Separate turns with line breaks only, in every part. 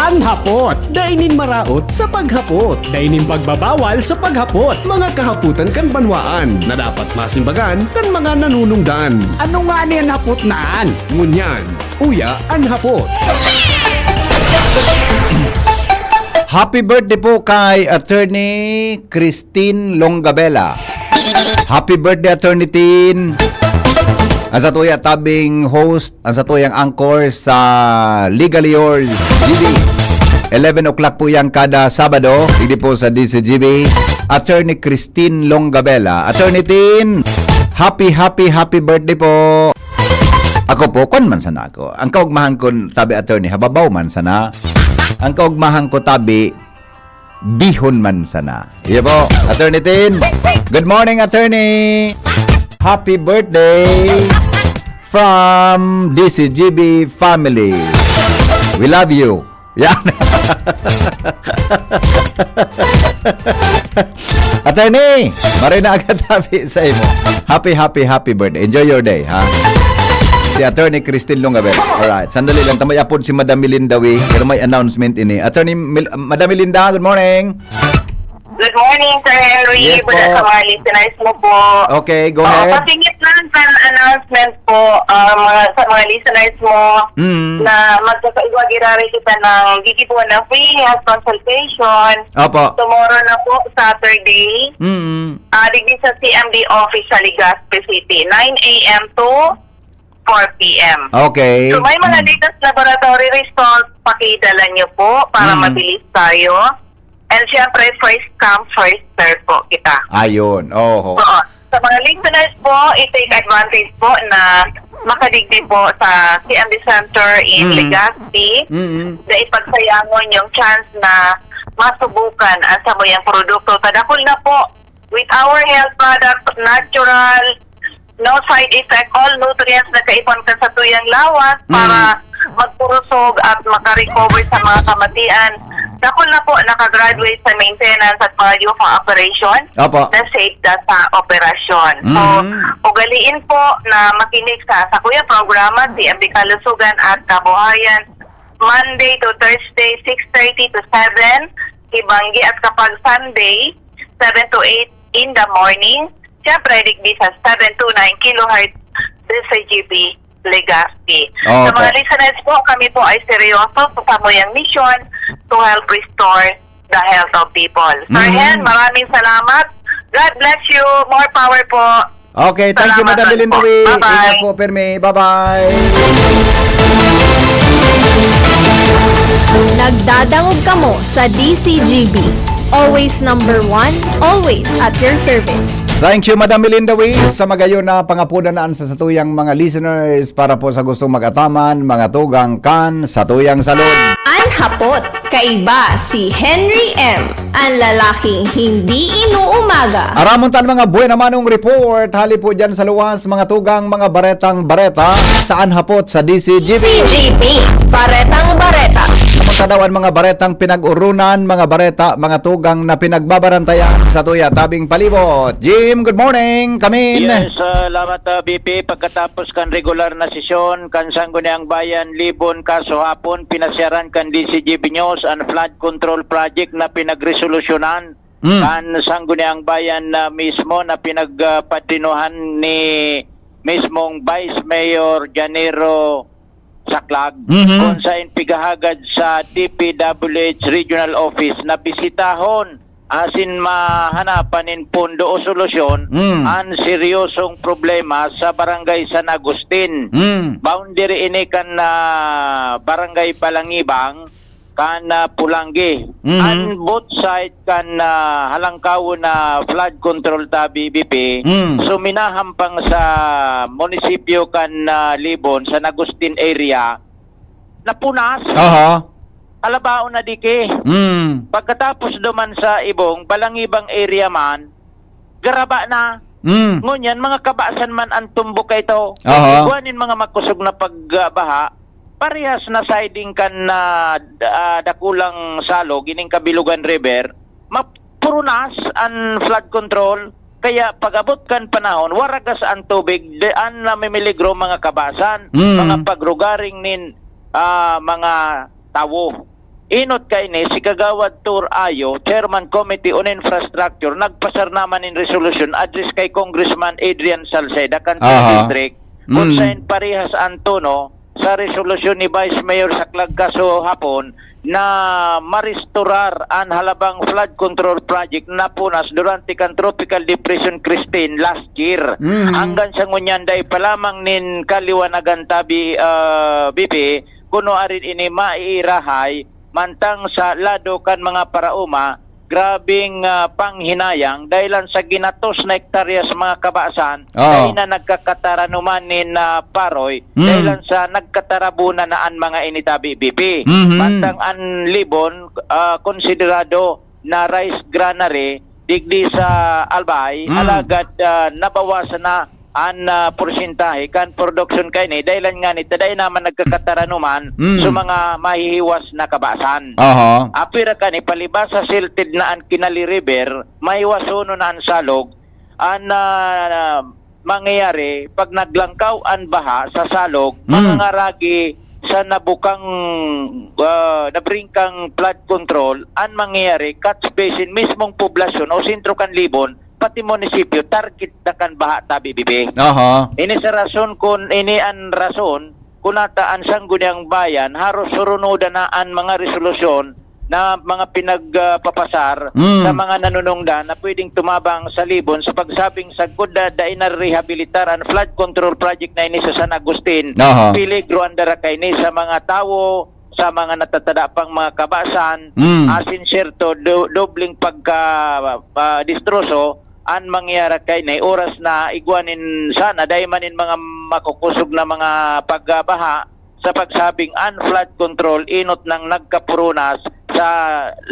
anhapot.
Dainin maraot sa paghapot.
Dainin pagbabawal sa paghapot.
Mga kahaputan kan banwaan na dapat masimbagan kan mga nanunungdan.
Ano nga niyan hapot naan?
Ngunyan, uya ang hapot.
Happy birthday po kay Attorney Christine Longabella. Happy birthday, Attorney Tin. Ang sa tuya tabing host, ang sa tuyang anchor sa Legally Yours GB. 11 o'clock po yan kada Sabado. Hindi po sa DCGB. Attorney Christine Longabella. Attorney Tin, happy birthday po. Ako po, kon man sana ako. Ang kaugmahan ko tabi, Attorney, hababaw man sana. Ang kaugmahan ko tabi, bihon man sana. Iya po, Attorney Tin. Good morning, Attorney. Happy birthday from DCGB family. We love you. Yan. Attorney, maray na agad tabi sa imo. Happy birthday. Enjoy your day, ha? Si Attorney Christine Longabella. Alright, sandali lang. Tamay apod si Madam Melinda Wee. Pero may announcement ini. Madam Melinda, good morning.
Good morning, Sir Henry.
Yes, po.
Sa mga listeners mo po.
Okay, go ahead.
Pasingit lang sa announcement po sa mga listeners mo na magkakaigwagirari kita ng gigibuan ng free health consultation.
Opo.
Tomorrow na po, Saturday. Digdi sa CMD office sa Legazpi City, 9 a.m. to 4 p.m.
Okay.
So may mga latest laboratory results, pakidala nyo po para mabilis tayo. And syempre, first come, first serve po kita.
Ayun. Oh.
Oo. Sa mga listeners po, i-take advantage po na makadigdi po sa CMD Center in Legazpi na ipagsayangon yung chance na masubukan ang samuyang produkto. Tadakol na po with our health product, natural, no side effect, all nutrients na kaipon ka sa tuyang lawas para magpurusog at makarecover sa mga kamatian. Dakol na po nakagraduate sa maintenance at mga UFA operation
Opo.
na safe na sa operasyon. So, ugaliin po na makinig sa Kuya programa, CMD Kalusugan at Kabuhayan, Monday to Thursday, 6:30 to 7, Ibanggi at kapag Sunday, 7 to 8 in the morning, siyempre, digdi sa 7 to 9 kHz sa GB Legazpi.
Okay.
Sa mga listeners po, kami po ay seryoso sa samuyang mission to help restore the health of people. Sir Hen, maraming salamat. God bless you. More power po.
Okay, thank you,
Salamat
Madam Melinda
po.
Wee.
Bye-bye.
Ingat po, Permi. Bye-bye.
Nagdadangog kamo sa DCGB. Always number one, always at your service.
Thank you, Madam Melinda Wee, sa magayon na pangapunanaan sa satuyang mga listeners para po sa gustong mag-ataman, mga tugang kan sa tuyang salud.
Anhapot, kaiba si Henry M. Ang lalaking hindi inuumaga.
Aramon tan mga buwan namanong report, hali po dyan sa luwas, mga tugang, mga baretang bareta, saan hapot sa DCGB.
CGB, Baretang Bareta.
Magkadawan mga baretang pinag-urunan, mga bareta, mga tugang na pinagbabarantayan sa tuya tabing palibot. Jim, good morning. Kamin.
Yes, salamat BP. Pagkatapos kan regular na sesyon, kan Sangguniang Bayan, Libon, kaso hapon, pinasyaran kan DCGB News and Flood Control Project na pinagresolusyonan kan Sangguniang Bayan na mismo na pinagpadinuhan ni mismong Vice Mayor Janero Saklag kung sa pigahagad sa DPWH Regional Office na bisitahon asin mahanapan in pundo o solusyon ang seryosong problema sa barangay San Agustin. Boundary ini kan na barangay Balangibang kan Pulanggi. And both side kan halangkaw na flood control ta BBP. So minahampang sa munisipyo kan Libon, San Agustin area napunas. Alabaon na dike. Pagkatapos duman sa ibong Balangibang area man, garaba na. Ngunyan, mga kabasan man ang tumbok ito. Iguanin mga makusog na pagbaha, parehas na siding kan na dakulang salog, ining Kabilugan River, mapurunas ang flood control. Kaya pag-abot kan panahon, waragas ang tubig, daan na mimiligro mga kabasan, mga pagrugaring nin mga tawo. Inot kay ni si Kagawad Tur Ayo, Chairman Committee on Infrastructure, nagpasar naman in resolution address kay Congressman Adrian Salceda, Cantón District, kung saan parehas Antono sa resolusyon ni Vice Mayor Saklag kaso hapon na maristorar ang halabang flood control project na punas durante kan Tropical Depression Christine last year. Hanggang sa ngunyan dahil pa lamang nin kaliwanagan tabi BP, kuno arin ini maiirahay mantang sa lado kan mga parauma, grabing panghinayang dahilan sa ginatos na hektarya sa mga kabasan, dahil na nagkakataranuman nin paroy, dahilan sa nagkatarabunan na ang mga initabi BP. Mantang ang Libon, konsiderado na rice granary, digdi sa Albay, alagad nabawasan na ang porsyentahe kan production kay ni dahilan nga ni taday naman nagkakataranuman sa mga mahihiwas na kabasan. Apira ka ni palibas sa silted na ang Kinali River, mahiwasono na ang salog, ang mangyayari pag naglangkaw ang baha sa salog, mga ngaragi sa nabukang nabringkang flood control, ang mangyayari catch basin mismong poblasyon o sentro kan Libon, pati munisipyo target na kan baha tabi bibi. Ini sa rason kun ini an rason kunataan sangguniang bayan haros surunodan na an mga resolusyon na mga pinagpapasar sa mga nanunungdan na pwedeng tumabang sa Libon sa pagsabing sagkod na rehabilitar ang flood control project na ini sa San Agustin. Peligro andara kay ni sa mga tao, sa mga natatada pang mga kabasan, asin siyerto dobling pagka distroso an mangyara kay na oras na igwanin sana dahil manin mga makukusog na mga pagbaha sa pagsabing an flood control inot ng nagkapurunas sa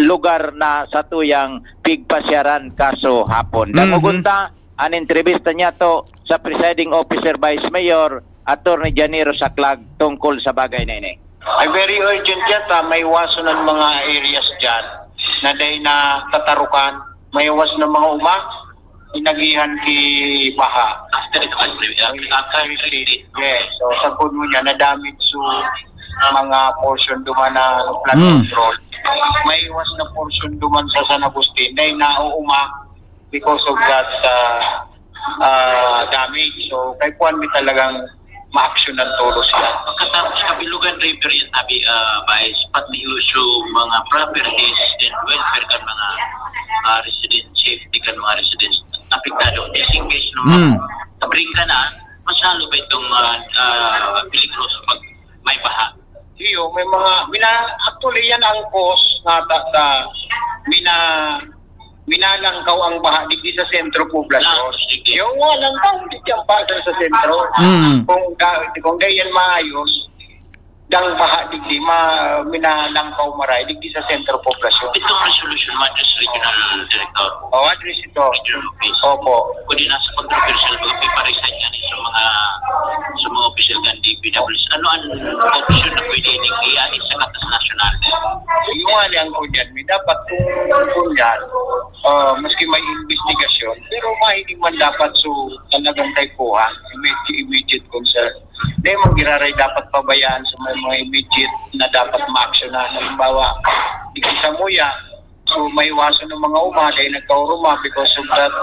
lugar na sa tuyang pigpasyaran kaso hapon. Damugunta an entrevista niya to sa presiding officer Vice Mayor Attorney Janiro Saklag tungkol sa bagay na ini.
Ay very urgent yan may iwasan ng mga areas dyan na dahil na tatarukan, may iwasan ng mga inagihan ki baha. After it was yes. So sa puno niya na-damage so mga portion duman na flood control. May iwas na portion duman sa San Agustin na nauuma because of that damage. So kay kuan mi talagang ma-action ng todo sila.
Pagkatapos kabilugan river yan tabi Vice, pati issue mga properties and welfare kan mga resident safety kan mga residents apektado. Just in case naman tabring ka na, masalo ba itong peligro sa pag may baha?
Iyo, may mga actually yan ang cause na minalangkaw ang baha digdi sa sentro poblasyon. Yung walangkaw digdi ang baha sa sentro. Kung ganyan maayos, dang baha digdi minalangkaw maray digdi sa sentro poblasyon.
Itong resolution Madras Regional Director.
Address ito.
Regional Office.
Opo.
Kung di nasa controversial ko, iparesign yan sa mga official ng DPWs. Ano ang option na pwede iyanin sa katas nasyonal?
Yung ang kunyan, dapat kung yan, maski may investigasyon, pero mahinig man dapat talagang kay kuha, immediate concern. Dahil manggiraray dapat pabayaan sa mga immediate na dapat ma-actionan. Halimbawa, sa Muya, so may iwasan ng mga dahil nagkauruma because of that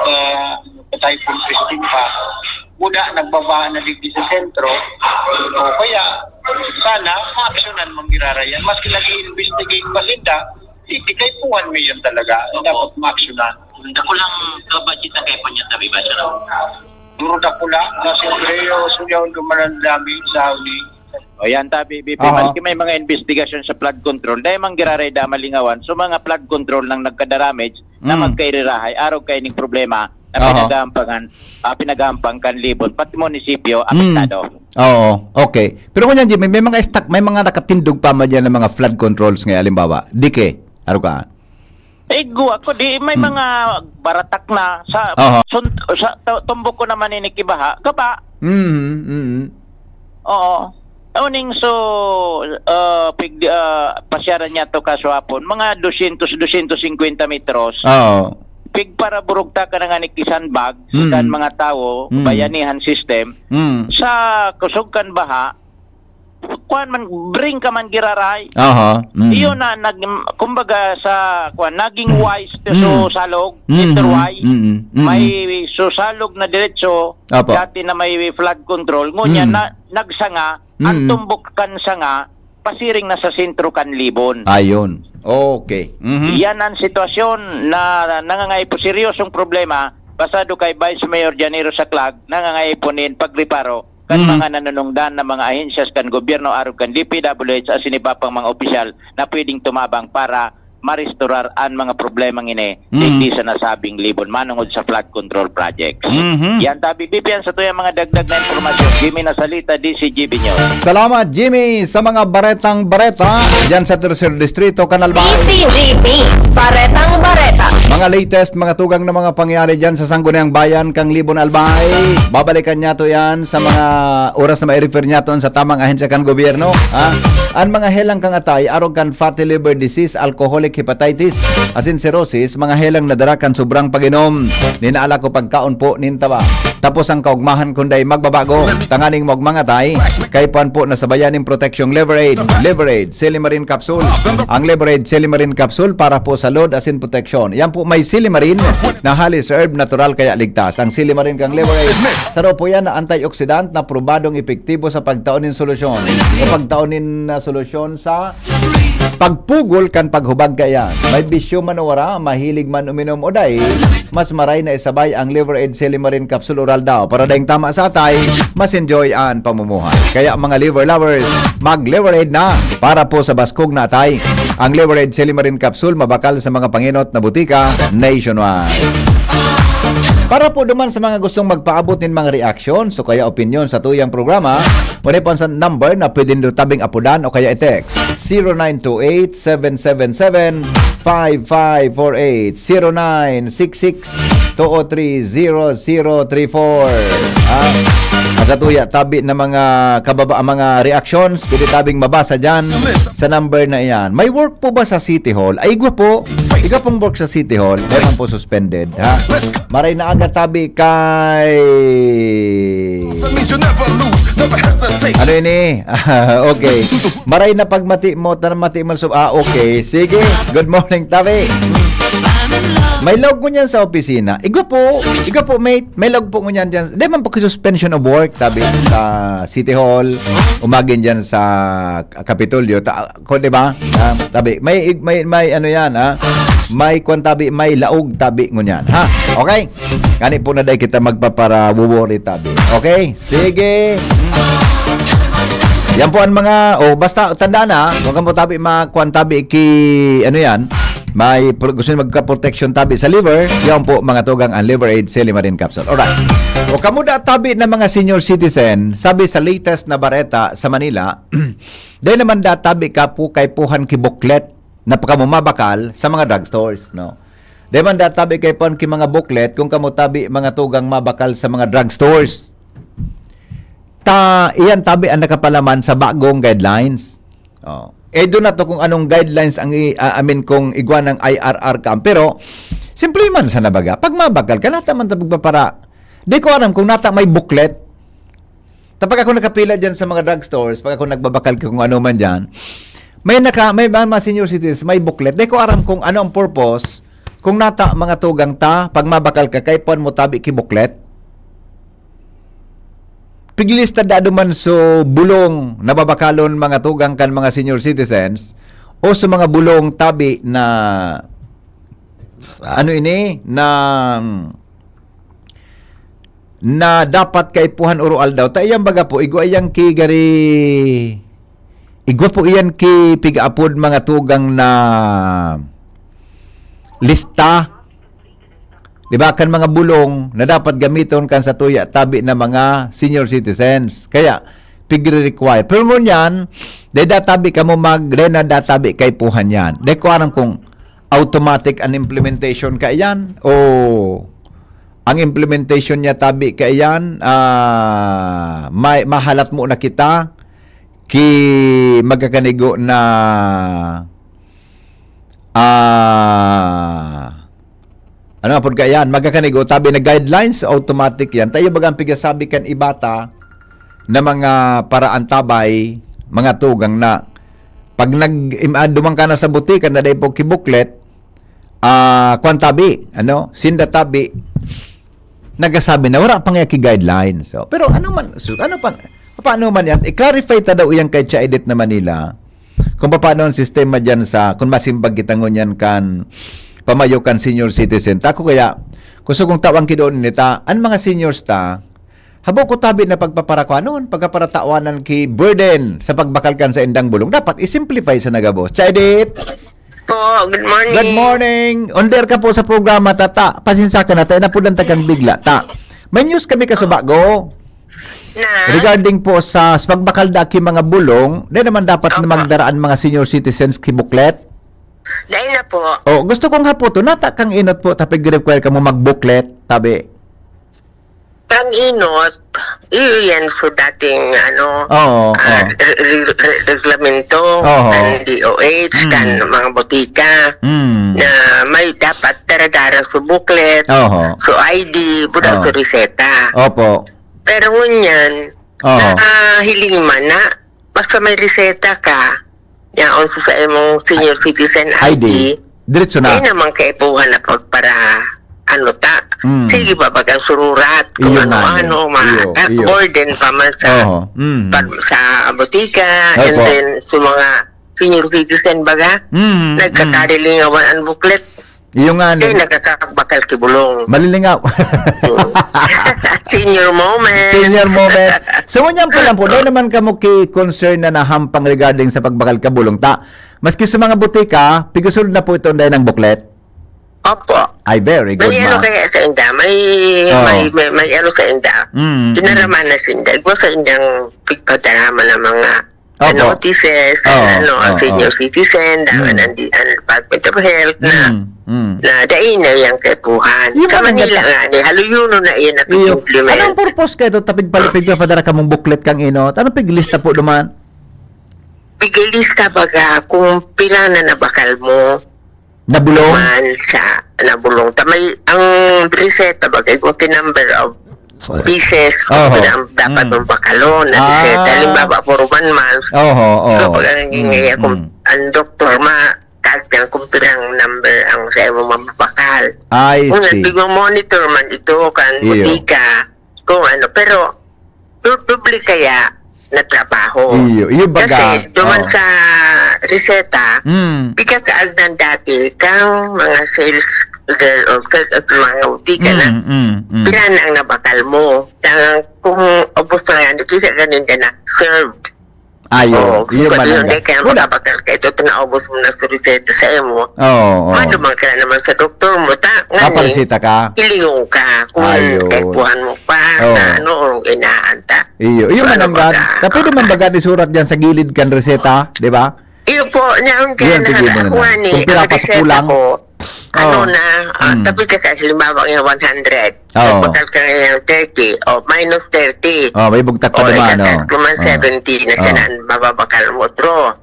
Typhoon Christine pa. Muna nagbaba na digdi sa sentro, o kaya sana ma-actionan manggiraray yan. Maski lagi investigate pa sila, hindi kay 1 million talaga dapat ma-actionan.
Ako lang budget na kay Panya tabi ba siya?
Duro na pula na siyempre yung dumanan dami sa uli.
O yan tabi, BP, maski may mga investigasyon sa flood control, dahil manggiraray da malingawan, so mga flood control nang nagkadaramage na magkairirahay, araw kayo ng problema na pinagahampangan kan Libon, pati munisipyo, apektado.
Oo, okay. Pero kung yan, Jimmy, may mga nakatindog pa man dyan ng mga flood controls ngayon, halimbawa, dike, araw ka?
Ako di may mga baratak na sa tumbok ko naman inikibaha kaba. Oo. Uning pasyaran niya to kaswapon mga 200-250 metros. Pig para burugta ka nga ni Kisanbag kan mga tao bayanihan system sa kusog kan baha kuan man bring ka man giraray.
Aha.
Iyon na kumbaga sa kuan naging wise to salog, Mr. Y. May susalog na diretso
Apo.
dati na may flood control. Ngunya na nagsanga, ang tumbok kan sanga pasiring na sa sentro kan Libon.
Ayon. Okay.
Yan ang sitwasyon na nangangay po seryosong problema pasado kay Vice Mayor Janiro Saclag nangangaiponin pagreparo kan mga nanunungdan na mga ahensyas kan gobyerno arog kan DPWH as sinipapang mga opisyal na pwedeng tumabang para ma-restorar ang mga problemang ini hindi sa nasabing Libon manungod sa flood control projects. Yan tabi bibiyan sa tuyang mga dagdag na informasyon. Jimmy Nasalita, DCGB News.
Salamat Jimmy sa mga baretang bareta diyan sa Tercer Distrito, Canalban.
DCGB, Baretang Bareta.
Mga latest, mga tugang na mga pangyari dyan sa Sangguniang Bayan, kang Libon Albay. Babalikan niya to yan sa mga oras na mai-refer niya to sa tamang ahensya kan gobyerno. Ang mga helang kang atay, arog kan fatty liver disease, alcoholic hepatitis, asin cirrhosis, mga helang nadara kan sobrang pag-inom. Ninaala ko pagkaon po nintaba. Tapos ang kaugmahan kunday magbabago. Tanganing magmangatay, kay puan po na sabayaning proteksyong Liver Aid, Silimarin Capsule. Ang Liver Aid Silimarin Capsule para po sa load asin protection. Yan po may Silimarin na halis herb natural kaya ligtas. Ang Silimarin kang Liver Aid, saro po yan na antioxidant na probadong epektibo sa pagtaonin solusyon. Sa pagtaonin na solusyon sa pagpugol kan paghubag kaya. May bisyo man wara, mahilig man uminom o day, mas maray na isabay ang Liver Aid Silimarin Capsule oral daw para dahing tama sa atay, mas enjoy ang pamumuhay. Kaya mga liver lovers, mag-Liver Aid na para po sa baskog na atay. Ang Liver Aid Silimarin Capsule mabakal sa mga panginot na butika nationwide. Para po naman sa mga gustong magpaabot ng mga reaksyon, so kaya opinion sa tuyang programa, muna po sa number na pwede nyo tabing apudan o kaya i-text 0928-777-5548 0966-203-0034 At sa tuya, tabi na mga mga reactions, pwede tabing mabasa dyan sa number na iyan. May work po ba sa City Hall? Ay, igwa po. Ikaw pong work sa City Hall, kaya po suspended. Ha? Maray na agad tabi kay... Ano yun eh? Okay. Maray na pagmati mo, mati mo. Okay. Sige. Good morning, tabi. May log mo niyan sa opisina. Igwa po, mate. May log po mo niyan dyan. Di man po suspension of work, tabi sa City Hall, umagin dyan sa Kapitolyo. Di ba? Tabi, may ano yan, ha? May kwantabi, may laog tabi mo niyan, ha? Okay? Kani po na dahil kita magpapara worry tabi. Okay? Sige. Yan po ang mga, basta tanda na, huwag mo tabi makwantabi ki, ano yan, may gusto nyo magka-protection tabi sa liver, yan po mga tugang ang Liver Aid Silimarin Capsule. Alright. O kamuda tabi ng mga senior citizen, sabi sa latest na bareta sa Manila, dahil naman databi ka po kay puhan ki booklet na pakamumabakal sa mga drugstores, no? Dahil naman databi kay puhan ki mga booklet kung kamutabi mga tugang mabakal sa mga drugstores. Iyan tabi ang nakapalaman sa bagong guidelines. Doon na to kung anong guidelines ang kung igwa ng IRR camp. Pero, simple man sa nabaga. Pag mabakal ka, nata man tapos para. Di ko alam kung nata may booklet. Tapos ako nakapila dyan sa mga drugstores, pag ako nagbabakal kung ano man dyan, may mga senior citizens, may booklet. Di ko alam kung ano ang purpose, kung nata mga tugang pag mabakal ka, kay pon mo tabi ki booklet. Piglista dado man so bulong nababakalon mga tugang kan mga senior citizens o sa mga bulong tabi na na dapat kay puhan urual daw. Tayang baga po igwa yang ki igwa po iyan ki pigaapod mga tugang na lista. Diba, kan mga bulong na dapat gamiton kan sa tuya tabi na mga senior citizens. Kaya, pigre-require. Pero mo yan, databi ka mo databi kay puhan yan. Dahil ko alam kung automatic ang implementation ka yan o ang implementation niya tabi ka yan, mahalat mo na kita ki magkakanigo na ano po yan? Magkakanigo, tabi na guidelines, automatic yan. Tayo bagang pigasabi kan ibata na mga paraan tabay mga tugang na pag dumang ka na sa butika na day po kibuklet, kwan tabi, sinda tabi, nagasabi na wala pang yaki guidelines. So, pero paano man yan? I-clarify ta daw iyang kay Cha-Edit na Manila kung paano ang sistema dyan kung masimbag kitangon yan kan pamayo kan senior citizen. Tako kaya, gusto kong tawang kidoon nita, ang mga seniors habo ko tabi na pagpaparakuanon, pagkaparatawanan ki burden sa pagbakal kan sa indang bulong. Dapat i-simplify sa nagabos. Cha-Edit!
Po, good morning.
Good morning. Onder ka po sa programa, tata. Pasinsa ka na tayo, napulan kang bigla. May news kami kasubago.
Na?
Regarding po sa pagbakal daki mga bulong, dahil naman dapat na magdaraan mga senior citizens kibuklet.
Dahil na po.
Gusto kong hapoto, nata kang inot po, tapig require ka mo magbuklet, tabi.
Kang inot, iyan so dating reglamento ng DOH, kan mga botika, na may dapat daradara sa buklet, so ID, buda sa reseta.
Opo.
Pero ngunyan, hiling man na, basta may reseta ka, yaon sa imong senior citizen ID,
diretso na.
ay naman kaipuhan na pagpara, sige pa bagang sururat, kung
Iyo
ano-ano,
iyo.
burden pa man sa botika, and then sa mga senior citizen baga, nagkakarilingawan ang buklet,
Iyo nga.
kaya nagkakabakal kibulong.
Malilingaw.
Senior moment.
Senior moment. So, ngunyan po lang po, dahil naman kamo concern na nahampang regarding sa pagbakal kabulong maski sa mga butika, pigusunod na po ito dahil ng buklet.
Opo.
Ay, very good,
May ano kaya sa inda, may ano sa inda. Dinaraman na sa inda. Igual sa indang pagpadarama ng mga notices, senior citizen, ang Department of Health na dain na yung kepuhan. Sa Manila nga, haluyuno na iyan na pag-implement.
Anong purpose kayo tapig palipig na padara ka mong buklet kang inot? Anong piglista po naman?
Pigilista baga kung pila na nabakal mo.
Nabulong?
Sa nabulong. Tamay, ang reseta baga, kung number of pieces, dapat mong bakalo na reseta. Halimbawa, for 1 month. So, pag kung ang doktor kagdang kung pirang number ang sa mo mabakal.
I
kung
see.
Kung monitor man ito, kan butika, kung ano. Pero, public kaya na trabaho.
Iyo baga.
Kasi, duman sa reseta, pagkakaagdan dati, kang mga sales girl o mga butika na, pila na ang nabakal mo. Kung ubos na yan, kasi ganun ka na, served.
Ayo, iyo man
hindi kaya makabakal ka ito, naubos mo na sa reseta sa imo. Madumang ka naman sa doktor mo,
paparisita ka?
Hilingong ka, kung kaipuhan mo pa, na ano, inaanta.
Iyo man ang gad. Tapi naman baga isurat diyan sa gilid kan reseta, di ba?
Iyo po, naon kaya nakakuha ni,
kung pira pa sa kulang.
Tapi ka halimbawa nga 100, bakal ka nga 30, o minus 30.
May bugtak pa naman,
Kuman 70 na siya na mababakal mo, draw.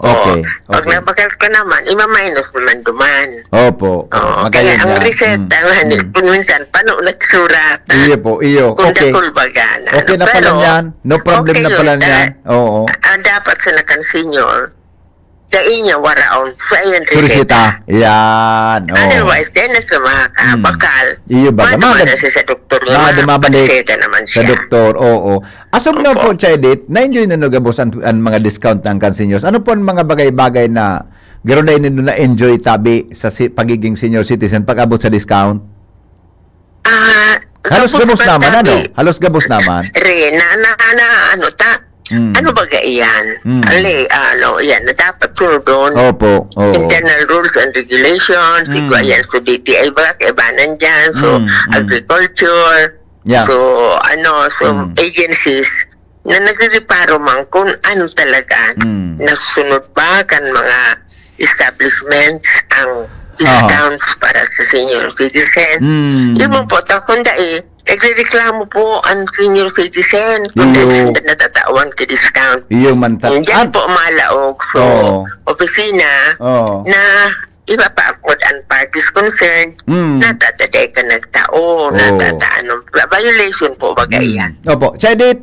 Okay.
Pag nabakal ka naman, ima-minus naman duman.
Opo.
Kaya ang reseta, minsan, paano nagsurat?
Iyo po, iyo.
Kung
Okay.
dakul baga na.
Okay na pala yan. No problem na pala yan. Oo.
Dapat sa nakan senior, dahil niya waraon sa iyan
Surisita. Yan.
Otherwise, then na sa mga kabakal,
Iyo ba?
manuman na siya sa doktor niya,
dumabalik
pagseta naman
sa
siya.
doktor. Oo. Asam na po, Cha-Edit, na-enjoy na nagabos ang mga discount ng kan seniors. Ano po ang mga bagay-bagay na gano'n na enjoy tabi sa pagiging senior citizen pag abot sa discount? Halos gabos naman, Halos gabos naman.
Ano ba iyan? Yan, na dapat surdon.
Opo.
Internal rules and regulations, ayan, so DTI ba, kaibanan dyan, so agriculture, so agencies, na nagre-reparo man kung ano talaga, nasunod ba kan mga establishments ang discounts para sa senior citizen. Yung mga po, kundi nagre-reklamo po ang senior citizen kung hindi natatawan ka discount.
Iyo man
Diyan po malaog. So, opisina na iba pa ako ang parties concerned, natataday ka nagtao, violation po bagay yan.
Opo. Cha-Edit,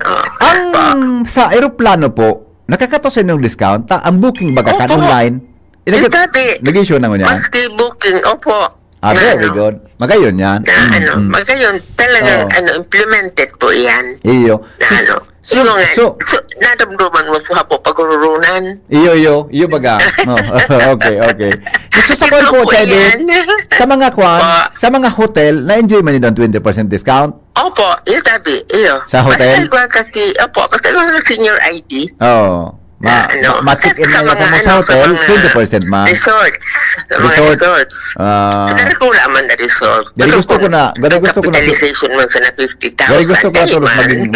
sa aeroplano po, nakakato sa inyong discount, ang booking baga kan
Opo.
online.
Itabi.
Nag-issue na mo yan.
Maski booking, opo.
Very good. Magayon yan.
Magayon, talagang implemented po yan.
Iyo.
Na so, nadamdaman mo sa po pagrurunan.
Iyo baga. Okay. So, sa kwan po, Chedi, sa mga sa mga hotel, na-enjoy man yun ang 20% discount?
Opo, itabi, iyo.
Sa hotel?
Basta ko sa senior ID.
Oo. Ma-check in na lang mo sa hotel, 20% ma.
Resorts. Sa mga resorts. Pero kung wala man na resort.
Gari gusto ko na.
Capitalization man sa na 50,000.
Gari gusto ko na tulos maging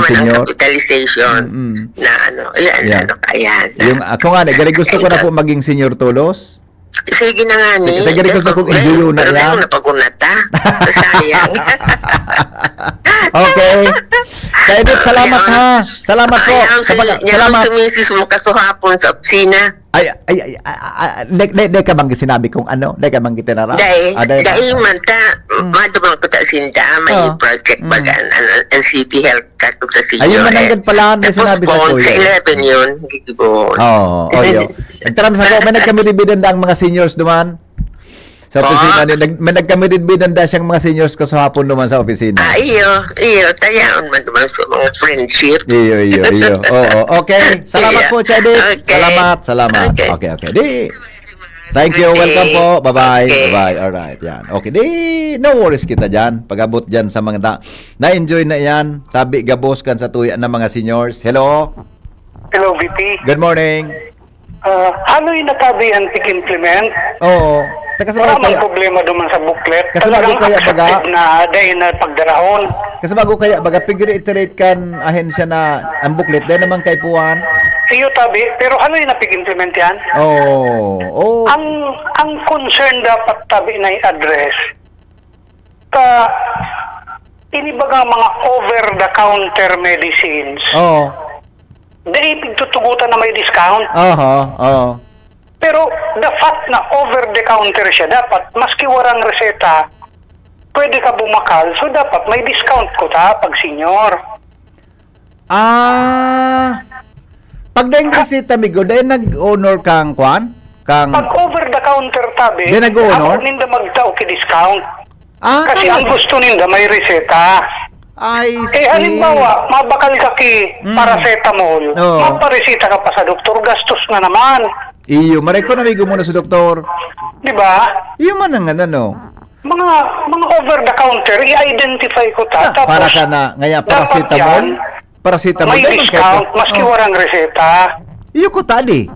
senior.
Capitalization na ayan.
Yung ako nga, gari gusto ko na po maging senior tulos.
Sige na nga ni.
Gari gusto ko enjoy na yan.
Pero napagunata. Sayang.
Okay. Kaya Edith, salamat ha. Salamat po.
Salamat. Sumisis mo kasuhapon sa opisina.
Dahil ka bang sinabi kong ano? Dahil ka bang kitinara?
Dahil man ta, madamang ko ta sinta, may project bagan, ang City Health Card sa senior.
Ayun mananggad pala, may sinabi sa kuya.
Sa 11 yun, gigibon.
Yun. Nagtaram sa ko, may nagkamiribidan ang mga seniors duman. Sa opisina niyo, may nagkamiribidan siyang mga seniors ko sa hapon duman sa opisina.
Iyo, tayaon man duman sa mga friendship.
Iyo. Okay. Salamat po, Chedi. Salamat. Okay. Thank you. Welcome po. Bye-bye. Alright. Yan. Okay. No worries kita dyan. Pag-abot dyan sa mga na-enjoy na yan. Tabi gabos kan sa tuya ng mga seniors. Hello.
Hello, VP.
Good morning.
Ano yung natabi ang implement?
Oo.
Wala mang problema duman sa booklet.
Kasabago kaya baga?
Na dahil na pagdarahon.
Kasabago kaya baga pig-reiterate kan ahensya na ang booklet dahil naman kay Puan?
Iyo tabi, pero ano yung napig-implement yan?
Oo.
Ang concern dapat tabi na i-address inibaga mga over-the-counter medicines.
Oo.
Dahil pigtutugutan na may discount.
Oo.
Pero the fact na over-the-counter siya, dapat maski warang reseta, pwede ka bumakal, so dapat may discount ko pag senior.
Pag daing resita, migo, dahil nag-honor kang kwan?
Pag over-the-counter tabi,
dahil nag-honor?
ako ninda magtao ki-discount. Kasi ang gusto ninda may reseta. Halimbawa, mabakal ka paracetamol, maparesita ka pa sa doktor, gastos na naman.
Iyo, mareko na migo muna sa doktor.
Di ba?
Iyo man ang ano.
Mga over-the-counter, i-identify ko tapos
para ka na, ngaya paracetamol.
May discount, maski warang reseta.
Iyo ko tadi.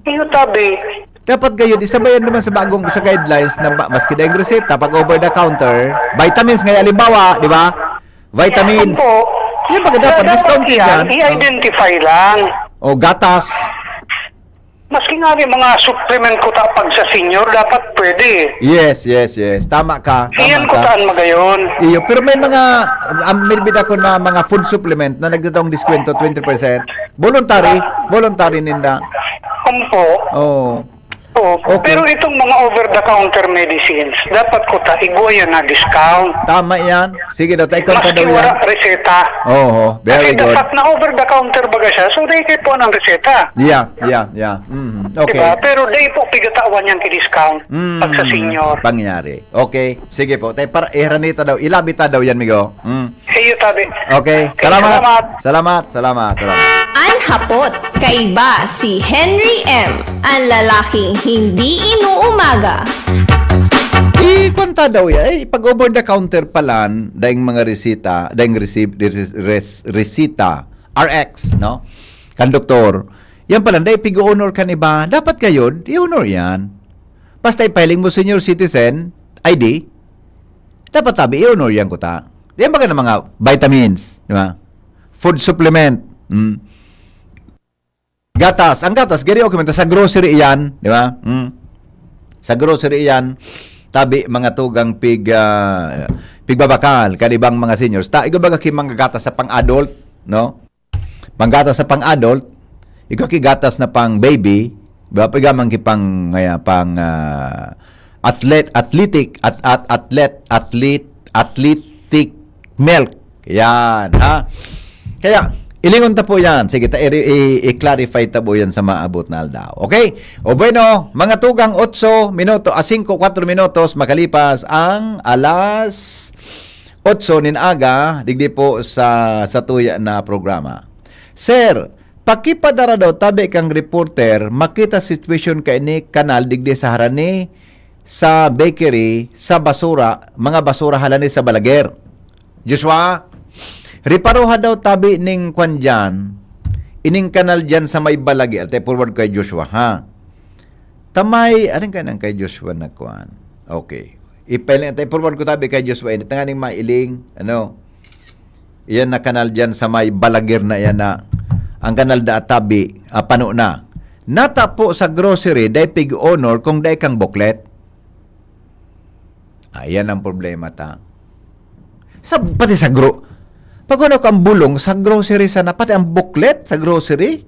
Iyo tabi.
Dapat gayon, isabayan naman sa bagong sa guidelines na maski dahil reseta, pag over-the-counter, vitamins ngaya halimbawa, di ba? Vitamins. Yan baga dapat discount yan.
I-identify lang.
O gatas.
Maski nga rin mga supplement ko pag sa senior, dapat pwede.
Yes. Tama ka.
Iyan ko taan magayon.
Iyo, pero may mga, milbida ko na mga food supplement na nagdatang diskwento 20%. Voluntary ninda. Oo. Okay.
Pero itong mga over-the-counter medicines, dapat ko iguayan na discount.
Tama yan. Sige daw, tayo ka daw
yan. Maski wala reseta.
Very good.
Kasi dapat na over-the-counter baga siya, so dahi kayo po ng reseta.
Yeah. Okay.
Diba? Pero dahi po pigatawan yan ki-discount pag sa senior.
Pangyari. Okay. Sige po. Tayo para iranita daw. Ilabita daw yan, migo.
Iyo tabi.
Okay. Salamat.
Ang hapot, kaiba si Henry M. Ang lalaking hindi inuumaga.
Ikwanta daw yan. Pag over the counter palan, daing mga resita, resita, RX, no? Kan doktor. Yan pala, daing pig-honor ka ba? Dapat kayo, i-honor yan. Basta ipiling mo senior citizen, ID, dapat tabi, i-honor yan ko ta. Yan baga ng mga vitamins, di ba? Food supplement, gatas. Ang gatas, gari okay, sa grocery yan, di ba? Sa grocery yan, tabi mga tugang pigbabakal, kanibang mga seniors. Igabaga ki mga gatas sa pang-adult, no? Panggatas sa pang-adult, ikaw ki gatas na pang-baby, ba pigamang ki pang athletic athletic milk. Yan, ha? Kaya Ilingon ta po yan. Sige, i-clarify ta po yan sa maabot na aldaw. Okay? O bueno, mga tugang 8 minuto, 5, 4 minutos makalipas ang alas 8 nin aga, digdi po sa tuya na programa. Sir, pakipadara daw tabi kang reporter, makita situation kay ni kanal digdi sa harani sa bakery, sa basura, mga basura halani sa Balaguer. Joshua, riparoha daw tabi ning kwan dyan, ining kanal dyan sa may Balaguer. Tay forward kay Joshua, ha? Tamay, anong ka nang kay Joshua na kwan? Okay. Ipailing, tay forward ko tabi kay Joshua. Ini tanganing mailing, ano? Iyan na kanal dyan sa may Balaguer na yan na, ang kanal da tabi, pano na. Nata po sa grocery, day pig honor kung day kang buklet. Ayan ang problema ta. Pati sa pag ano kang bulong sa grocery sana, pati ang booklet sa grocery?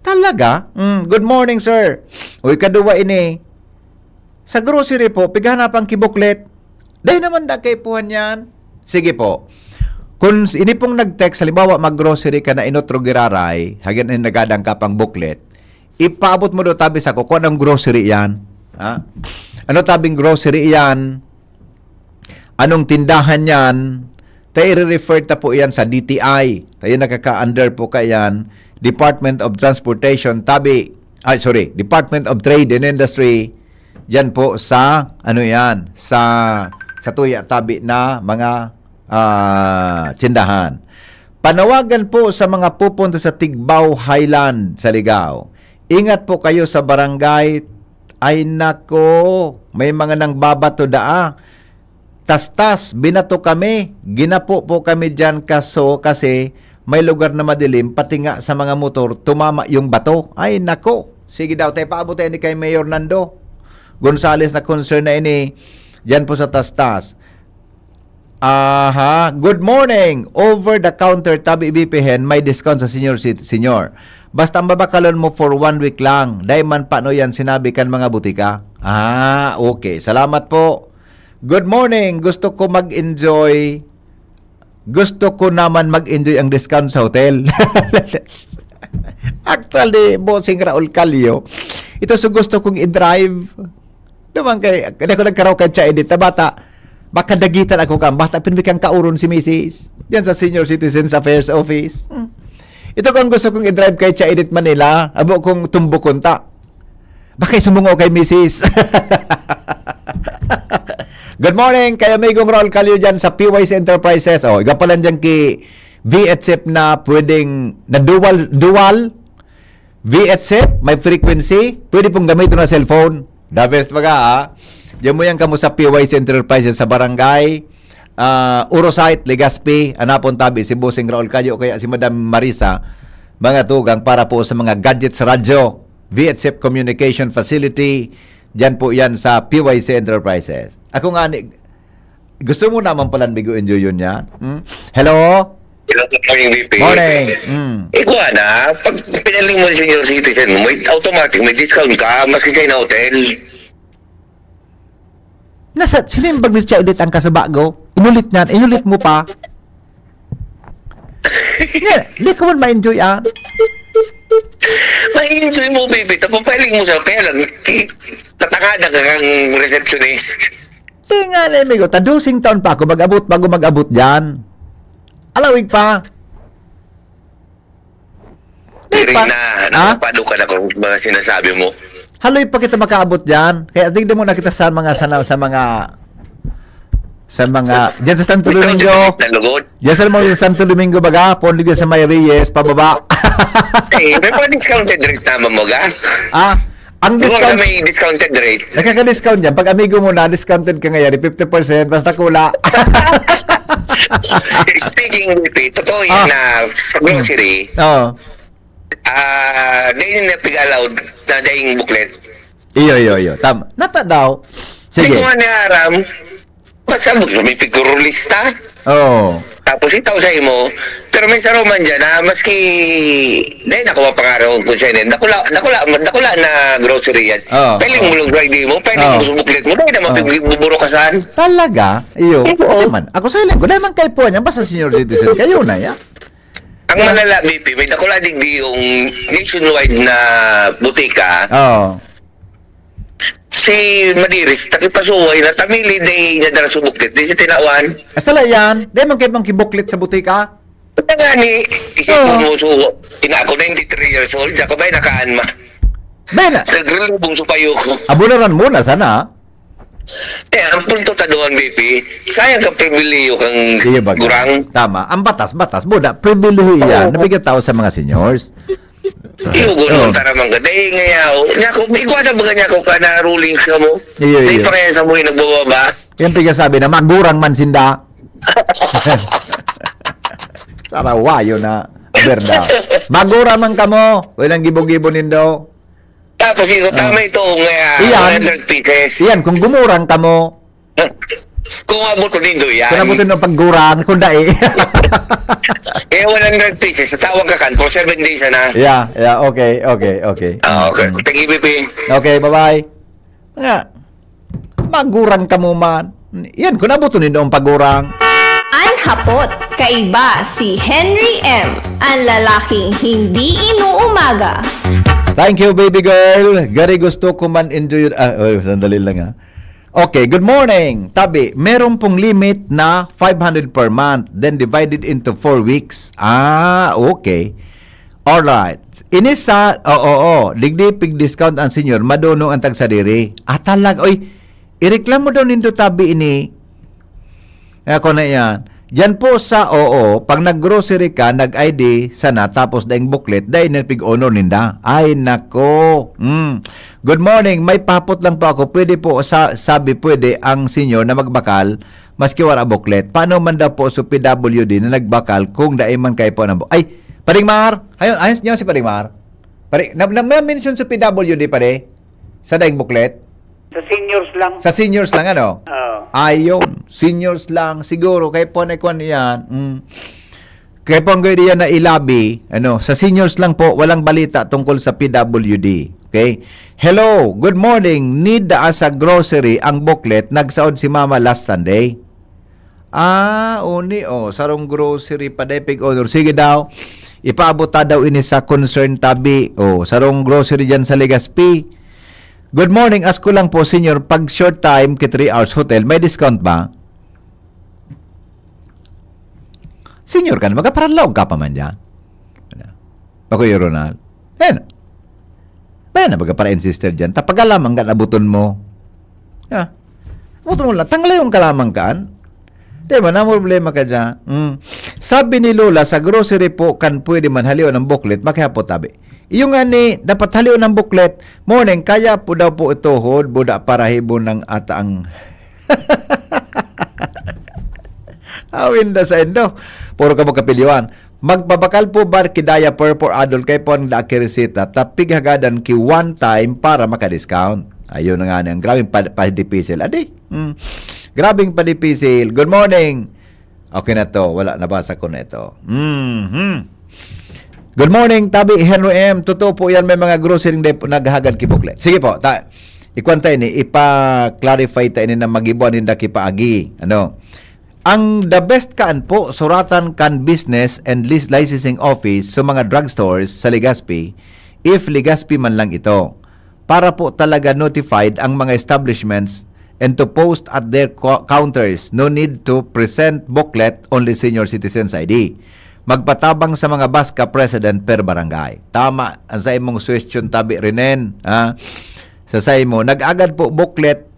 Talaga? Good morning, sir. Uy, kaduwa ini. Sa grocery po, pighanapang kibuklet. Dahil naman da kay puhan yan. Sige po. Kung ini pong nag-text, halimbawa mag-grocery ka na inotro giraray, hagyan na nagadang ka pang booklet, ipaabot mo do tabi sa kung anong grocery yan. Ha? Ano tabing grocery yan? Anong tindahan yan? Tayo i-refer ta po yan sa DTI. Tayo nakaka-under po ka yan. Department of Transportation, Department of Trade and Industry. Yan po sa, sa tuya tabi na mga tindahan. Panawagan po sa mga pupunta sa Tigbaw Highland sa Ligao. Ingat po kayo sa barangay. Ay nako, may mga nang babato daa. Tas-tas, binato kami. Ginapo po kami dyan kasi may lugar na madilim, pati nga sa mga motor, tumama yung bato. Ay nako, sige daw, tayo paabot tayo ni kay Mayor Nando Gonzales na concern na ini. Dyan po sa tas-tas. Good morning. Over the counter tabi BPN, may discount sa senior. Basta ang babakalon mo for 1 week lang. Dahil man paano yan sinabi kan mga butika. Okay. Salamat po. Good morning. Gusto ko naman mag-enjoy ang discount sa hotel. Actually, bossing Raul Calio, ito so gusto kong i-drive. Naman kaya ko nagkaraw ka siya edit na bata. Baka dagitan ako kang bata, pinbikang kauron si Mrs. Yan sa Senior Citizens Affairs Office. Ito kung gusto kong i-drive kay Cha Edit Manila, abo kong tumbukon ta. Baka sumungo kay Mrs. Good morning, kaya may gong roll kalyo dyan sa PYC Enterprises. Iga pala dyan ki VHF na pwedeng, na dual VHF, may frequency, pwede pong gamitin na cellphone. The best baga, ha? Diyan mo yan kamo sa PYC Enterprises sa barangay Urosite, Legazpi, Anapon Tabi, si Bossing Raul Calio, kaya si Madam Marisa, mga tugang para po sa mga gadgets radyo, VHF Communication Facility, dyan po yan sa PYC Enterprises. Ako nga, gusto mo naman palang bigo enjoy yun yan? Hello?
Hello, good morning, VP.
Morning.
Ikaw na, pag pinaling mo senior citizen mo, may automatic, may discount ka, maski kayo na hotel.
Sinimbag ni Cha Edit ang kasabago? Inulit mo pa. Hindi ko man ma-enjoy,
May-enjoy mo, baby. Tapapaling mo sa hotel. Tatangada ka kang receptionist.
Nga na, amigo. Tadusing taon pa ako bago mag-abot dyan. Alawig pa.
Pero nakapado ka na kung mga sinasabi mo.
Haloy pa kita makaabot dyan. Kaya tignan mo na kita sa mga diyan sa Santo Domingo. Diyan sa mga Santo Domingo baga, ponlig sa May Reyes, pababa.
May mga discounted rate naman mo ga?
Ang discount,
may discounted rate.
Nakaka-discount yan. Pag amigo mo na, discounted ka ngayon, 50%, basta kula.
Speaking of it, totoo yan na sa grocery, dahil na pig-allowed na dahing booklet.
Iyo. Tama. Nata daw. Sige.
Hindi ko nga na-aram, basta may pigurulista. Tapos itaw sa imo, pero may saruman dyan na maski dahil nakuha pangaraw kung siya yun, nakula na grocery yan. Pwedeng mulong Friday mo, pwedeng musubuklit mo, dahil naman buburo ka saan.
Talaga? Iyo. Naman. Ako sa ilang ko, naman kay po niya, basta senior citizen kayo na ya.
Ang malala, BP, may nakula digdi yung nationwide na butika.
Oh.
Si Madiris, takipasuway na tamili day niya dala subuklit. Di si tinawan.
Asala yan? Di man kayo bang kibuklit sa butika?
Ito nga ni, isip mo suwo. Ina ako 93 years old, diya ko ba'y nakaan ma?
Bena.
Nagrilubong supayo ko.
Abularan muna sana.
Ang punto ta doon, BP, sayang kang pribiliyo kang
Sige ba?
gurang.
Tama. Ang batas. Buda, pribiliho yan. Nabigyan tao sa mga seniors.
Iugo nung taramang ka. Dahil ngayaw. Igwa na ba niya ko ka na rulings ka mo?
Iyo.
Dahil pa kaya sa mo yung nagbababa?
Yan sabi na magurang man sinda. Sarawayo na. Berda. Magura man kamo. Walang gibo-gibo nindo.
Tapos ito, tama ito,
Iyan.
100 pieces.
Iyan, kung gumurang kamo.
Kung abuto nindo yan.
Kung abutin ng paggurang, kung dae.
100 pieces. Sa tawag ka kan, for 7 days na.
Yeah, okay.
Okay. Thank you, BP.
Okay, bye-bye. Nga, magurang ka mo man. Yan, kung abutin nindo ang paggurang.
Anhapot, kaiba si Henry M. Ang lalaking hindi inuumaga.
Thank you, baby girl. Gari gusto ko man enjoy yun. Sandali lang ha. Okay, good morning. Tabi, meron pong limit na 500 per month, then divided into 4 weeks. Okay. Alright. Inisa, digdipig discount ang senior, madunong ang tagsadiri. Talag, ireklamo daw nindo tabi ini. Ako na yan. Diyan po sa pag nag-grocery ka, nag-ID sana, tapos daing booklet, daing nagpig-honor ninda. Ay, nako. Good morning, may papot lang po ako. Pwede po, sabi pwede ang senior na magbakal, maski wala booklet. Paano man daw po sa PWD na nagbakal kung daing man kayo po ng Paring Mar! Ayos niyo si Paring Mar. Na-mention sa PWD pare, sa daing booklet.
Sa seniors lang.
Sa seniors lang, ano? Ayon, seniors lang. Siguro, kaya po na ikuan yan. Kaya po ang gawin yan na ilabi, sa seniors lang po, walang balita tungkol sa PWD. Okay? Hello, good morning. Need sa grocery ang booklet. Nagsaod si Mama last Sunday. Sarong grocery pa depig honor. Sige daw, ipaabot daw ini sa concern tabi. Sarong grocery dyan sa Legazpi. Good morning, ask ko lang po, senior, pag short time, 3 hours hotel, may discount ba? Senior ka na, magkaparalaw ka pa man dyan. Ako yung Ronald. Bayan na, magkapara-insister dyan. Tapagalamang ka, nabuton mo. Nabuton mo lang, tanglay yung kalamang kaan. Di ba, na problema ka dyan. Sabi ni Lola, sa grocery po, kan pwede man haliw ng booklet, makihapo tabi. Yung dapat haliw ng booklet, morning, kaya po daw po ito, buda para hibon ng ataang. Awin da sa endo. Puro ka magkapiliwan. Magpabakal po ba kidaya per adult kay po ang dakirisita, tapig hagadan ki one time para maka-discount. Ayun na nga ang grabing padipisil. Grabing padipisil. Good morning. Okay na to. Wala, nabasa ko na ito. Good morning, Tabi, Henry M. Totoo po yan, may mga grocery naghagad ki booklet. Sige po, ikwanta ini, ipa-clarify ta ini na magibuan ninda ki paagi. Ang the best kaan po, suratan kan business and licensing office sa mga drugstores sa Legazpi, if Legazpi man lang ito, para po talaga notified ang mga establishments and to post at their counters. No need to present booklet, only senior citizens ID. Magpatabang sa mga baska president per barangay. Tama ang sa imong suggestion tabi rinen. Sa say mo, nag-agad po booklet.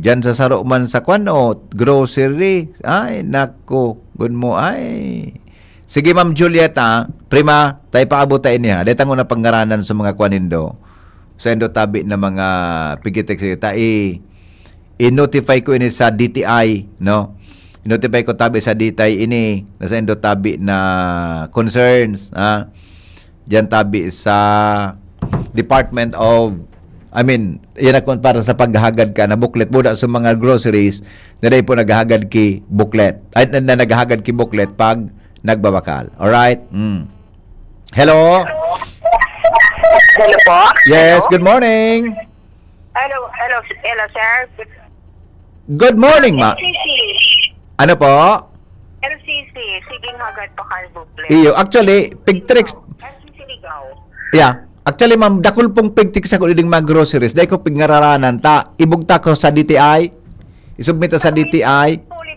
Dyan sa saro man sa grocery. Ay, nako. Good mo. Ay. Sige, Ma'am Julieta, prima, tayo paabot tayo niya. Detang na panggaranan sa mga kwanindo. Sa endo tabi na mga pigitek sigita. I-notify ko ini sa DTI, no? I-notify ko tabi sa DTI ini. Nasa endo tabi na concerns. Diyan tabi sa Department of yan ako para sa paghahagad ka na booklet buda sa mga groceries na po naghahagad ki booklet. Ay, na naghahagad ki booklet pag nagbabakal. Alright? Hello?
Hello po?
Yes, good morning.
Hello, sir.
Good morning, ma. Ano po?
LCC, Siging Hagad Pakal Bukle.
Iyo, actually, pigtrix.
LCC Ligaw.
Yeah. Actually, ma'am, dakul pong pigtrix ako ding mga groceries. Dahil ko pingararanan ta. Ibugta ko sa DTI. Isubmita sa DTI.
Puli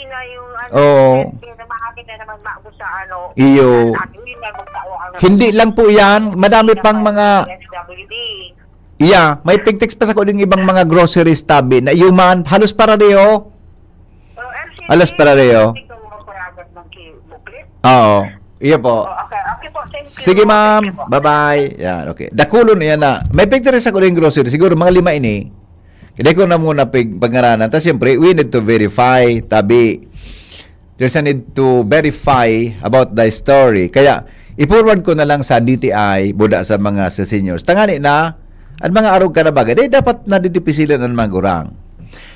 na yung
Oo.
Makakit na naman mago sa
Iyo. Hindi lang po yan. Madami pang mga... Yeah, may pigtrix pa sa kuling ibang mga groceries tabi na yuman, halos pareho. Halos pareho. Oo. Iya po.
Okay po, thank you.
Sige ma'am. Bye-bye. Yan, okay. Dakulo na yan na. May pigtrix sa kuling grocery. Siguro mga 5 ini. Hindi ko na muna pangaranan. Tapos siyempre, we need to verify. Tabi, there's a need to verify about the story. Kaya, i-forward ko na lang sa DTI, buda sa mga sa seniors. Tangani na, at mga arog ka na bagay, dapat nadidipisilan ng mga gurang.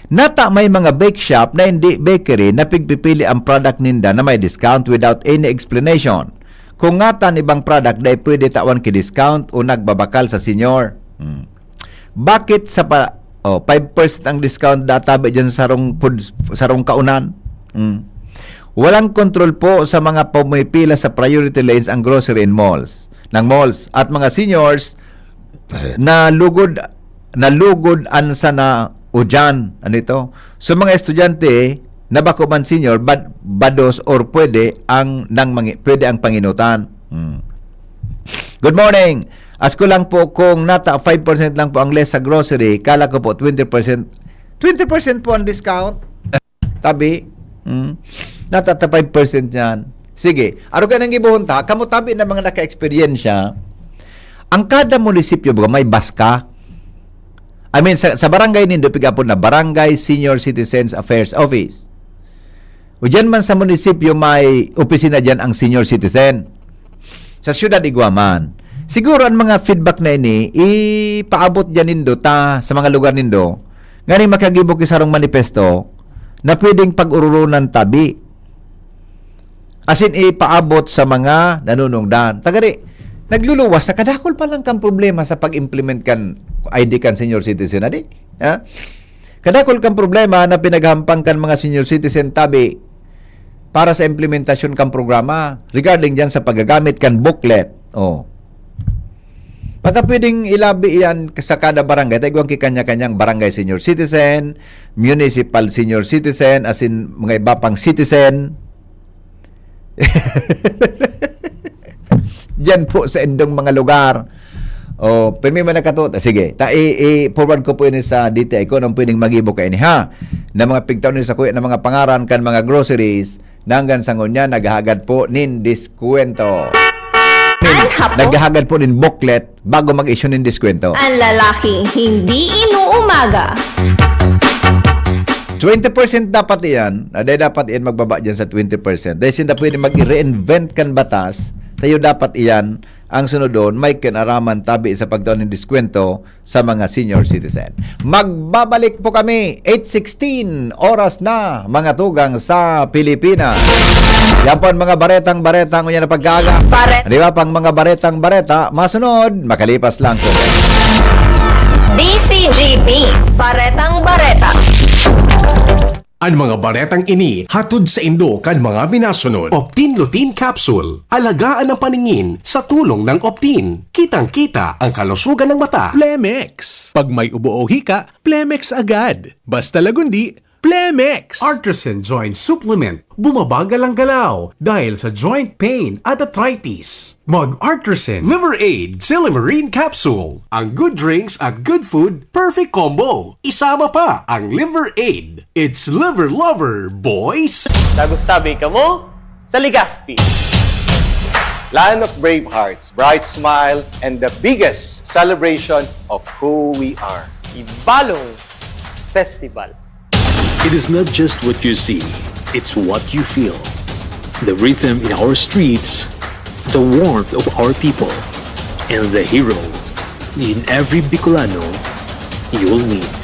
Nata may mga bake shop na hindi bakery na pigpipili ang product ninda na may discount without any explanation. Kung ngatan ibang product na pwede tawan ki-discount o nagbabakal sa senior. Bakit sa 5% ang discount databe dyan sa sarong kaunan? Walang kontrol po sa mga pumipila sa priority lanes ang grocery and malls. At mga seniors na lugod ansa na udyan anito. So mga estudyante na bako man senior bados or pwede ang panginutan. Good morning. Asko lang po kung nata 5% lang po ang less sa grocery, kala ko po 20%. 20% po ang discount. Tabi. Nata 5% yan. Sige, aro ka nang gibuhunta, kamo tabi na mga naka-eksperyensya. Ang kada munisipyo ba may baska? I mean, sa barangay nindo, pigapon na Barangay Senior Citizens Affairs Office. O dyan man sa munisipyo, may opisina dyan ang senior citizen. Sa syudad Iguaman. Siguro ang mga feedback na ini, ipaabot dyan nindo ta sa mga lugar nindo. Ngani makagibok isarong manifesto na pwedeng pag-ururunan tabi. As in, ipaabot sa mga nanunungdan. Tagari, nagluluwas na kadakol pa lang kang problema sa pag-implement kan ID kan senior citizen na di. Ha? Kadakol kang problema na pinaghampang kan mga senior citizen tabi para sa implementasyon kang programa regarding dyan sa paggagamit kan booklet. Pagka pwedeng ilabi yan sa kada barangay, tayo ang kikanya-kanyang barangay senior citizen, municipal senior citizen, as in mga iba pang citizen. Diyan po sa endong mga lugar. Pero may manakatot. Sige, i-forward ko po yun sa DTI ko nang pwedeng mag-ibok kayo ha. Na mga pigtaw nyo sa kuya na mga pangaran kan mga groceries na hanggang sa ngunya naghahagad po nin diskwento. Naghahagad po nin booklet bago mag-issue nin diskwento.
Ang lalaking hindi inuumaga.
20% dapat iyan. Dapat iyan magbaba dyan sa 20%. Dahil sinda pwede mag-reinvent kan batas, tayo dapat iyan ang sunod doon, may kinaraman tabi sa pagtaon ng diskwento sa mga senior citizen. Magbabalik po kami, 8:16 oras na, mga tugang sa Pilipinas. Yan po ang mga baretang-bareta ang unya na pagkaga. Di ba pang mga baretang-bareta, masunod, makalipas lang po.
DCGB, Baretang-Bareta.
Ang mga baretang ini hatod sa Indo kan mga binasunod. Optin Lutein Capsule. Alagaan ang paningin sa tulong ng Optin. Kitang-kita ang kalusugan ng mata.
Plemex. Pag may ubo o hika, Plemex agad. Basta lagundi, Plemex.
Artisan Joint Supplement. Bumabagal ang galaw dahil sa joint pain at arthritis. Mag-Artisan Liver Aid Silimarine Capsule. Ang good drinks at good food, perfect combo. Isama pa ang Liver Aid. It's liver lover, boys!
Nagustabi ka mo sa Legazpi.
Land of brave hearts, bright smile, and the biggest celebration of who we are.
Ibalong Festival.
It is not just what you see, it's what you feel. The rhythm in our streets, the warmth of our people, and the hero in every Bicolano you'll meet.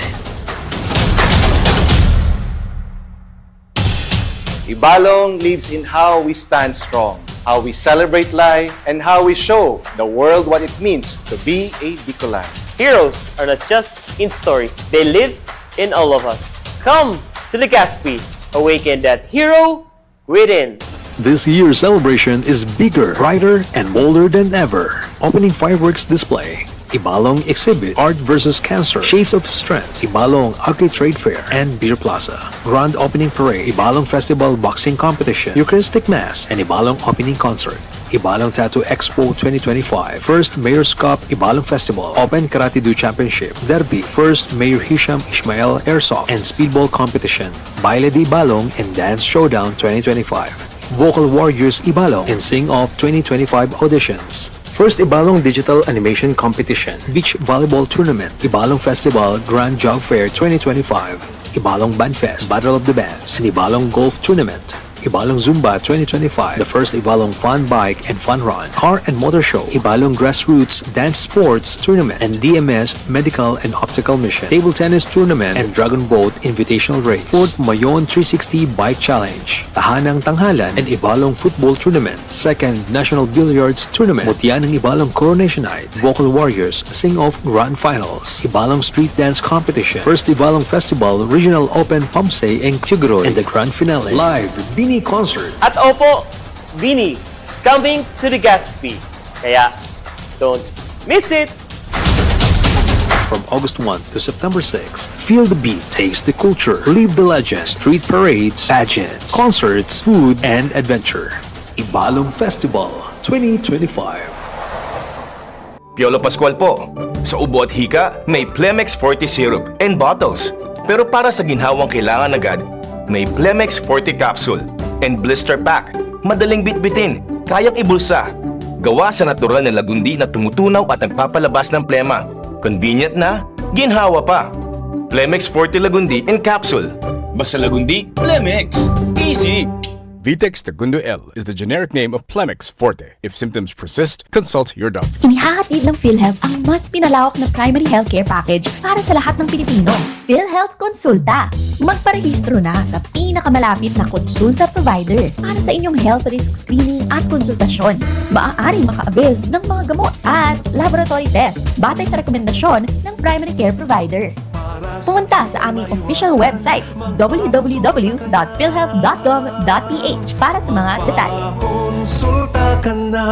Ibalong lives in how we stand strong, how we celebrate life, and how we show the world what it means to be a Bicolano.
Heroes are not just in stories, they live in all of us. Come to Legazpi, awaken that hero within.
This year's celebration is bigger, brighter, and bolder than ever. Opening fireworks display, Ibalong exhibit, Art vs. Cancer, Shades of Strength, Ibalong Agri Trade Fair, and Beer Plaza. Grand opening parade, Ibalong Festival Boxing Competition, Eucharistic Mass, and Ibalong opening concert. Ibalong Tattoo Expo 2025, First Mayor's Cup Ibalong Festival, Open Karate Do Championship, Derby, First Mayor Hisham Ismail Airsoft and Speedball Competition, Baile de Ibalong and Dance Showdown 2025. Vocal Warriors Ibalong and Sing Off 2025 auditions. First Ibalong Digital Animation Competition, Beach Volleyball Tournament, Ibalong Festival Grand Jog Fair 2025, Ibalong Band Fest, Battle of the Bands, and Ibalong Golf Tournament. Ibalong Zumba 2025, the first Ibalong Fun Bike and Fun Run, Car and Motor Show, Ibalong Grassroots Dance Sports Tournament, and DMS Medical and Optical Mission, Table Tennis Tournament, and Dragon Boat Invitational Race, Fort Mayon 360 Bike Challenge, Tahanang Tanghalan and Ibalong Football Tournament, Second National Billiards Tournament, Mutianang Ibalong Coronation Night, Vocal Warriors Sing-Off Grand Finals, Ibalong Street Dance Competition, First Ibalong Festival Regional Open Pamsay and Quigueroy, and the Grand Finale, live Bini Concert.
At opo, Bini is coming to the Legazpi. Kaya, don't miss it!
From August 1 to September 6, feel the beat, taste the culture, live the legend, street parades, pageants, concerts, food, and adventure. Ibalong Festival 2025.
Piolo Pascual po. Sa ubo at hika, may Plemex Forte Syrup and bottles. Pero para sa ginhawang kailangan agad, may Plemex Forte Capsule and Blister Pack. Madaling bitbitin, kayang ibulsa. Gawa sa natural na lagundi na tumutunaw at nagpapalabas ng plema. Convenient na, ginhawa pa. Plemex Forte Lagundi and Capsule. Basta lagundi, Plemex. Easy!
Vitex Segundo L is the generic name of Plemex Forte. If symptoms persist, consult your doctor.
Inihahatid ng PhilHealth ang mas pinalawak na primary healthcare package para sa lahat ng Pilipino. PhilHealth Konsulta. Magparehistro na sa pinakamalapit na konsulta provider para sa inyong health risk screening at konsultasyon. Maaaring maka-avail ng mga gamot at laboratory test batay sa rekomendasyon ng primary care provider. Pumunta sa aming official website www.philhealth.gov.ph para sa mga detalye.
Konsulta ka na.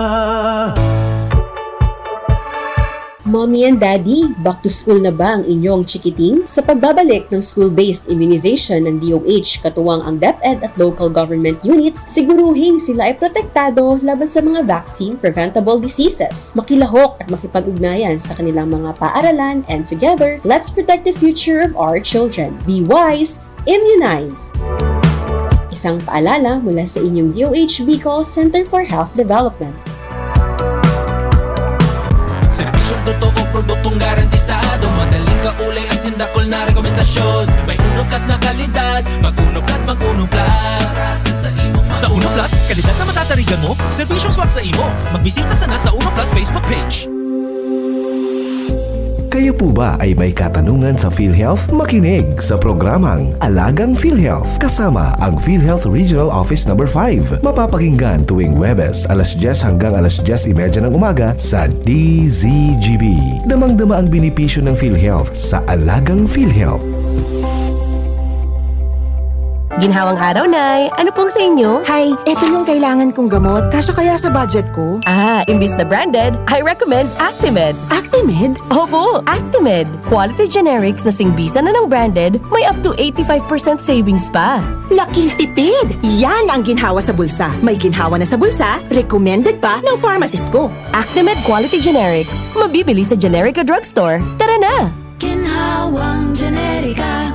Mommy and Daddy, back to school na ba ang inyong chikiting? Sa pagbabalik ng school-based immunization ng DOH, katuwang ang DepEd at local government units, siguruhin sila ay protektado laban sa mga vaccine-preventable diseases. Makilahok at makipag-ugnayan sa kanilang mga paaralan, and together, let's protect the future of our children. Be wise, immunize! Isang paalala mula sa inyong DOH Bicol Center for Health Development.
Serbisyong totoo, produktong garantisado, madaling kaulay ang sindakol na rekomendasyon. May Uno Plus na kalidad, mag-Uno Plus, mag-Uno Plus. Sa Uno Plus, kalidad na masasarigan mo, serbisyong swak sa imo. Magbisita sana sa Uno Plus Facebook page.
Kayo po ba ay may katanungan sa PhilHealth? Makinig sa programang Alagang PhilHealth kasama ang PhilHealth Regional Office No. 5. Mapapakinggan tuwing Huwebes alas 10 hanggang alas 10:30 ng umaga sa DZGB. Damang-dama ang benepisyo ng PhilHealth sa Alagang PhilHealth.
Ginhawang araw, Nay. Ano pong sa inyo?
Hi, eto yung kailangan kong gamot. Kasya kaya sa budget ko?
Imbis na branded, I recommend Actimed.
Actimed?
Opo, Actimed. Quality generics na singbisa na ng branded, may up to 85% savings pa.
Laking tipid! Yan ang ginhawa sa bulsa. May ginhawa na sa bulsa, recommended pa ng pharmacist ko.
Actimed Quality Generics. Mabibili sa Generica Drugstore. Tara na!
Ginhawang Generica.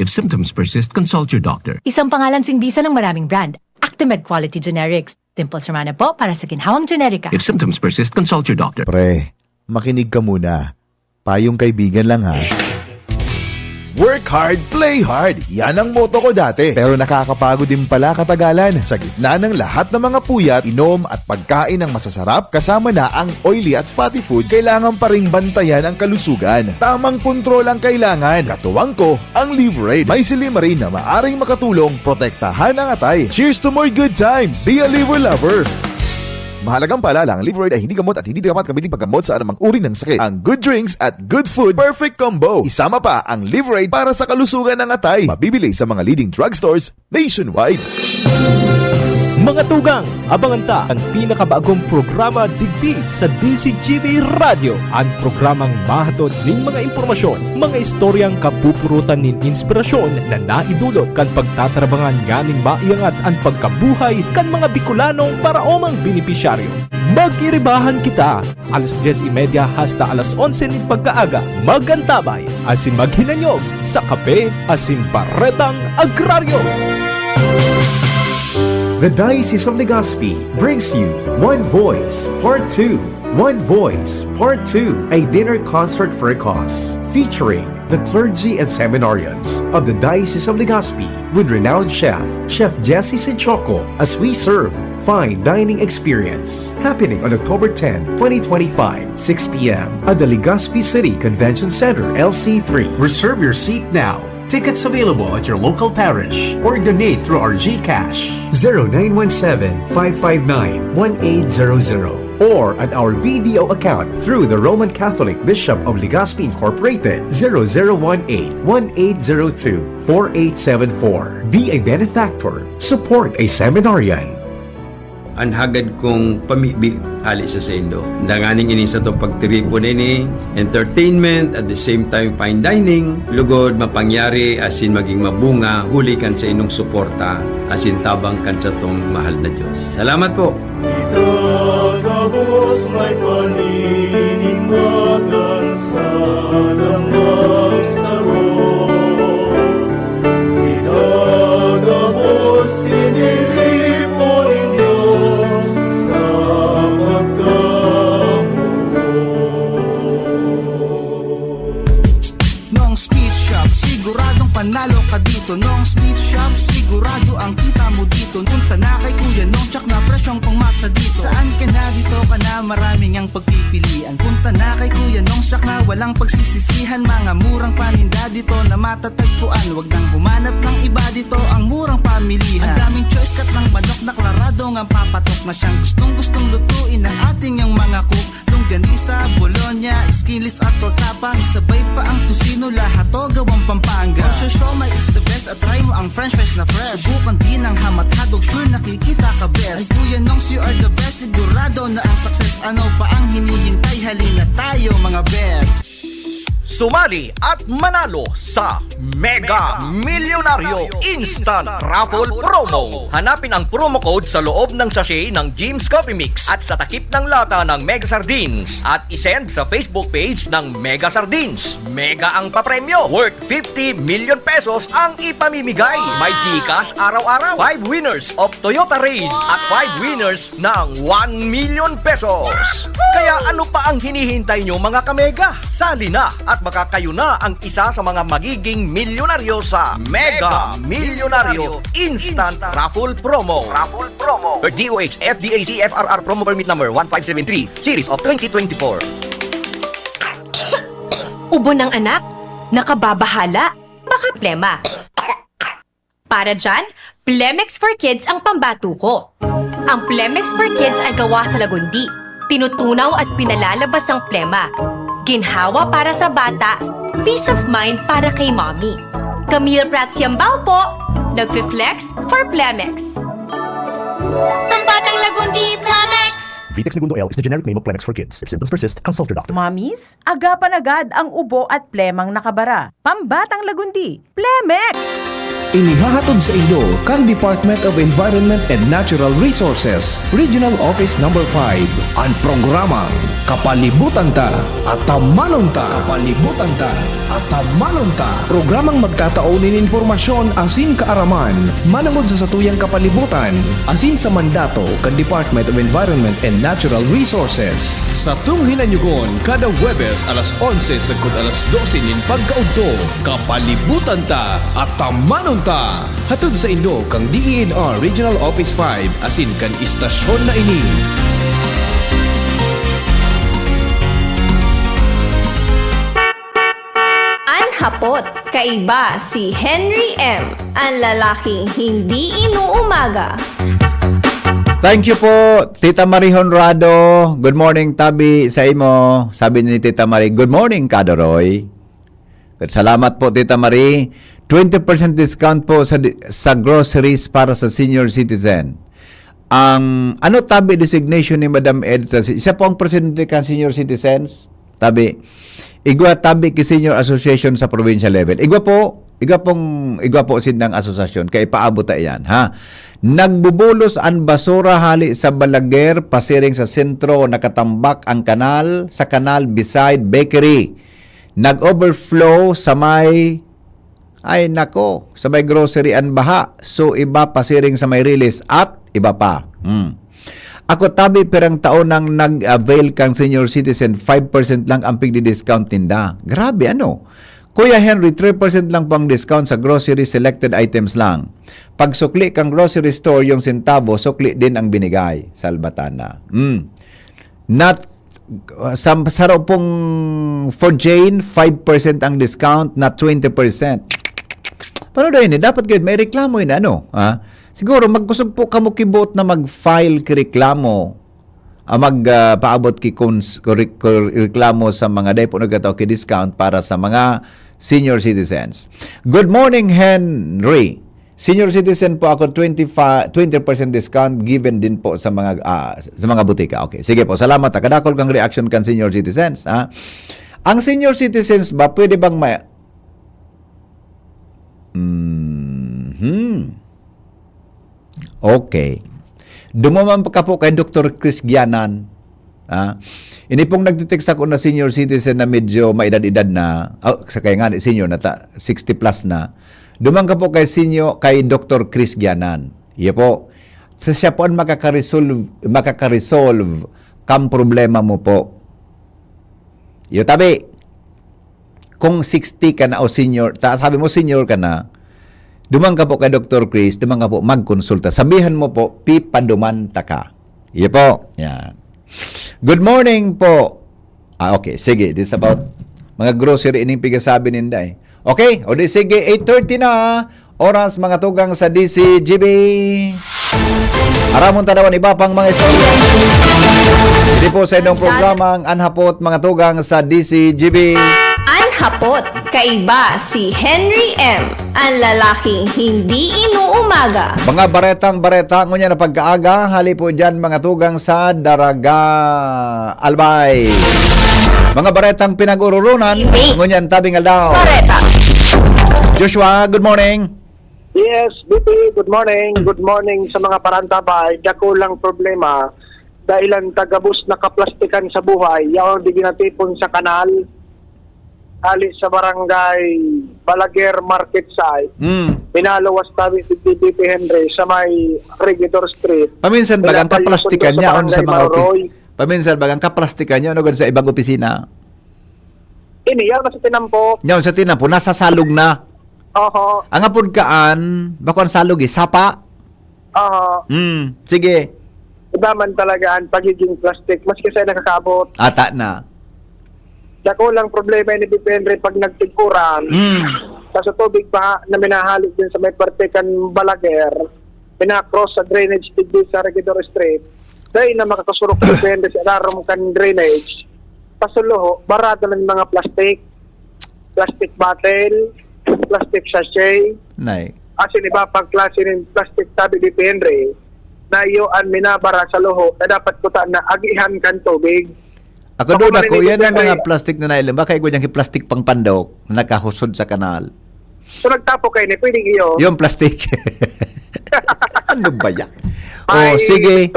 If symptoms persist, consult your doctor.
Isang pangalan singbisa ng maraming brand. Actimed Quality Generics. Dimples Romana po para sa Ginhawang Generica.
If symptoms persist, consult your doctor.
Pre, makinig ka muna. Payong kaibigan lang ha. Work hard, play hard. Yan ang motto ko dati. Pero nakakapagod din pala katagalan. Sa gitna ng lahat ng mga puyat, inom at pagkain ng masasarap, kasama na ang oily at fatty foods, kailangan pa ring bantayan ang kalusugan. Tamang kontrol ang kailangan. Katuwang ko, ang Liverade. May silimarin na maaring makatulong protektahan ang atay. Cheers to more good times. Be a liver lover. Mahalagang paalala, ang Liveroid ay hindi gamot at hindi dapat gamitin paggamot sa anumang uri ng sakit. Ang good drinks at good food, perfect combo. Isama pa ang Liveroid para sa kalusugan ng atay. Mabibili sa mga leading drugstores nationwide.
Mga tugang, abangan ta ang pinakabagong programa digdi sa DCGB Radio. Ang programang mahatod ning mga impormasyon, mga istoryang kapupurutan nin inspirasyon na naidulot kan pagtatrabangan nganing maiangat ang pagkabuhay kan mga Bicolanong paraomang benepisyaryo. Magiribahan kita, alas 10:30 hasta alas 11 nin pagkaaga. Magantabay, asin maghinanyog sa kape, asin baretang agraryo.
The Diocese of Legazpi brings you One Voice Part 2. One Voice Part 2, a dinner concert for a cause, featuring the clergy and seminarians of the Diocese of Legazpi with renowned chef, Chef Jesse Sinchoco, as we serve fine dining experience, happening on October 10, 2025, 6 p.m. at the Legazpi City Convention Center, LC3. Reserve your seat now. Tickets available at your local parish or donate through our GCash 0917-559-1800 or at our BDO account through the Roman Catholic Bishop of Legazpi Incorporated 0018-1802-4874. Be a benefactor. Support a seminarian.
Anhagad kong pamibi ali sa sendo. Danganing ini sa itong pagtiripo nini, entertainment, at the same time fine dining, lugod mapangyari asin maging mabunga, huli kan sa inong suporta, asin tabang kan sa itong mahal na Diyos. Salamat po!
Itagabos may paninimagan sa namagsaro. Itagabos tiniripo ninyo sa
Nong speed shop, siguradong panalo ka dito. Nong speed shop, sigurado ang kita mo dito. Punta na kay Kuya Nong, tsak na presyong pangmasa dito. Saan ka na, dito ka na, maraming ang pagpipilian. Punta na kay Kuya Nong, tsak na walang pagsisisihan. Mga murang paninda dito na matatagpuan. Wag nang humanap ng iba dito, ang murang pamilihan. Ang daming choice, kat ng manok na klaradong ang papatok na siyang gustong lutuin ng ating yung mga cook. Longganisa, Bologna, skinless at tortapa. Isabay pa ang tusino, lahat to gawang Pampanga. Siomai is the best, at try mo ang french fries na fresh. Subukan din ang hamat-hadog, sure nakikita ka best. Ay Kuya Nongs, you are the best, sigurado na ang success. Ano pa ang hinihintay, halina tayo mga best.
Sumali at manalo sa Mega Milyonaryo Instant Raffle Promo. Hanapin ang promo code sa loob ng sachet ng Jim's Coffee Mix at sa takip ng lata ng Mega Sardines at isend sa Facebook page ng Mega Sardines. Mega ang papremyo, worth 50 million pesos ang ipamimigay. May GCash araw-araw, 5 winners of Toyota Race at 5 winners ng 1 million pesos. Kaya ano pa ang hinihintay nyo mga kamega? Sali na at baka kayo na ang isa sa mga magiging milyonaryo sa Mega Milyonaryo Instant Raffle Promo. Per DOH FDAC FRR Promo Permit Number 1573 Series of 2024.
Ubo ng anak? Nakababahala? Baka plema. Para dyan, Plemex for Kids ang pambato ko. Ang Plemex for Kids ay gawa sa lagundi. Tinutunaw at pinalalabas ang plema. Ginhawa para sa bata, peace of mind para kay mommy. Camille Prats Yambao po, nagfi-flex for Plemex. Pambatang lagundi, Plemex!
Vitex Segundo L is the generic name of Plemex for kids. If symptoms persist, consult your doctor.
Mommies, agapan agad ang ubo at plemang nakabara. Pambatang lagundi, Plemex!
Inihahatod sa inyo kang Department of Environment and Natural Resources, Regional Office No. 5, ang programang Kapalibutan Ta at Tamanong Ta. Kapalibutan Ta at Tamanong Ta. Programang magtataunin informasyon asin kaaraman, manangod sa satuyang kapalibutan, asin sa mandato kang Department of Environment and Natural Resources. Sa tunghinanyugon, kada Huwebes alas 11 sagkod alas 12 nin pagkaudto, Kapalibutan Ta at Tamanong Ta. Hatod sa inyo kang DENR Regional Office 5 asin kan istasyon na ini.
Anhapot, kaiba si Henry M., ang lalaking hindi inuumaga.
Thank you po, Tita Marie Honrado. Good morning, Tabi, sa imo. Sabi ni Tita Marie, good morning, Kadoroy. Salamat po, Tita Marie. 20% discount po sa groceries para sa senior citizen. Ang Tabi designation ni Madam Edita? Siya po ang presidente ng senior citizens. Tabi, igwa Tabi ki Senior Association sa provincial level. Igwa po sinang asosasyon kay paabot ta iyan, ha. Nagbubulos ang basura hali sa Balaguer, pasiring sa sentro, nakatambak ang kanal sa kanal beside bakery. Nag-overflow sa may sa may grocery and baha. So iba pasiring sa may release at iba pa. Ako Tabi perang taon nang nag-avail kang senior citizen, 5% lang ang pigdi-discount tinda. Grabe ano? Kuya Henry, 3% lang pang discount sa grocery selected items lang. Pag sukli kang grocery store, yung sentabo, sukli din ang binigay. Salbatana. Sa pong for Jane, 5% ang discount, not 20%. Paano rin dapat kayo, may reklamo yun, ano? Ha? Siguro, magkusog po kamo kibot na mag-file kireklamo, magpaabot reklamo sa mga depo nagkataw ki-discount para sa mga senior citizens. Good morning, Henry. Senior citizen po ako, 20% discount given din po sa mga butika. Okay, sige po, salamat. Kadakol kang reaction kan senior citizens. Ha? Ang senior citizens ba, pwede bang may... Okay. Dumaman ka po kay Dr. Chris Gianan. Ini pong nagtitext ako na senior citizen na medyo maedad-edad na, kaya nga senior na 60 plus na. Duman ka po kay Dr. Chris Gianan. Iya po. Siya po ang makaka-resolve kam problema mo po. Iyo Tabi. Kung 60 ka na o senior, sabi mo senior ka na, duman ka po kay Dr. Chris, duman ka po magkonsulta. Sabihan mo po, pipadumanta ka. Iya po. Yan. Good morning po. Okay, sige. This is about mga grocery ining pigasabi ninda eh. Okay, o di sige, 8:30 na. Oras mga tugang sa DCGB. Aramon tanawan iba pang mga istorya. Hindi po sa inyong programang Anhapot mga tugang sa DCGB.
Anhapot, kaiba si Henry M. Ang lalaking hindi inuumaga.
Mga baretang ngunya na pagkaaga, hali po dyan mga tugang sa Daraga Albay. Mga baretang pinag-ururunan, ngunyan tabing aldaw.
Bareta.
Joshua, good morning.
Yes, BP, good morning. Good morning sa mga parantabay. Dako lang problema. Dahilan tagabus nakaplastikan sa buhay, yaon di ginatipon sa kanal. Ali sa barangay Balaguer Market Site. Pinalawas tabi si BP Henry sa may Regidor Street.
Paminsan bagang kaplastikan niya on sa mga opisina. Paminsan bagang kaplastikan niya on sa ibang opisina.
Ini yan sa tinampo.
Yan sa tinampo nasa salog na.
Oho.
Ang apod kaan bako ang salog sapa.
Oho.
Sige.
Ibaman talaga ang pagiging plastic maski sa nakakabot.
Ata na.
Dako lang problema ni BP Henry pag nagtiguran. Sa tubig pa na minahalik din sa may partikan Balaguer, pinakross sa drainage digdi sa Regidor Street. Dahil na makakasurok BP Henry sa alarm kan drainage. Pasuluho, barado ng mga plastic bottle, plastic sachet.
Nay.
Asin iba pang klase ng plastic tabi BP Henry na iyoan minabara sa luho na dapat kuta na agihan kan tubig.
Ako doon ako, yan ang mga plastic na nailan. Baka ikaw yung plastic pang pandok na nakahusod sa kanal.
So nagtapo kayo ni, pwedeng iyo.
Yung plastic. Ano ba yan?
May
sige.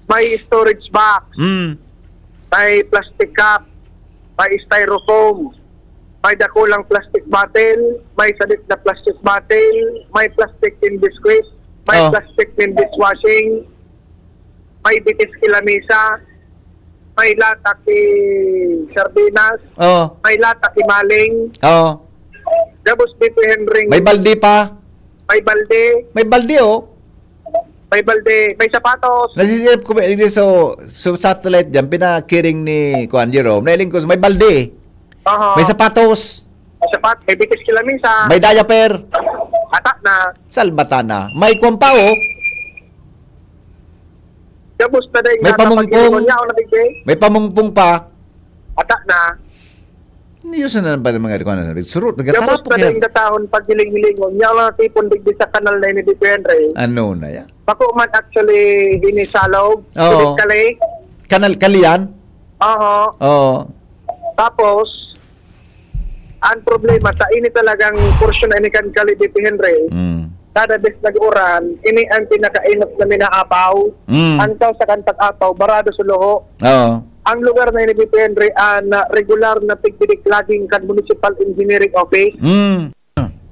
May storage box. May plastic cup. May styrofoam. May dakulang plastic bottle. May salit na plastic bottle. May plastic tin biscuit. May plastic tin dishwashing. May bitis kilamisa. May lata ki sardinas. May lata ki maling. Dabos BP Henry.
May balde pa.
May balde.
May balde
May balde. May sapatos.
Nasisip ko so satellite dyan, pinakiring ni Kuan Jerome. Nailing ko, may balde. May sapatos.
May sapatos. May bitis kilamisa.
May diaper.
Ata na.
Salbatana. May kumpao.
Gabos na din.
May pamungpong.
Niya ako nabigay.
May pamungpong pa.
Ata na.
Niyusan na ba ng mga rikuan na surut?
Gabos
Nagkatarapok
na din
yan.
datahon pag giling-gilingon. Niya ako lang tipon digdi sa kanal na ini Dito Henry.
Ano na yan?
Bako man actually inisalog.
Oo.
Kali.
Kalian?
Oo.
Oo.
Tapos, ang problema, sa ini talagang portion na ini kan Kali Dito Henry. Kada bes nag-uran, ini ang pinakainot na minaapaw. Ang tao sa kantag-apaw, barado sa loho.
Oo.
Ang lugar na ini Dito Henry, na regular na tigbidik laging kan Municipal Engineering Office.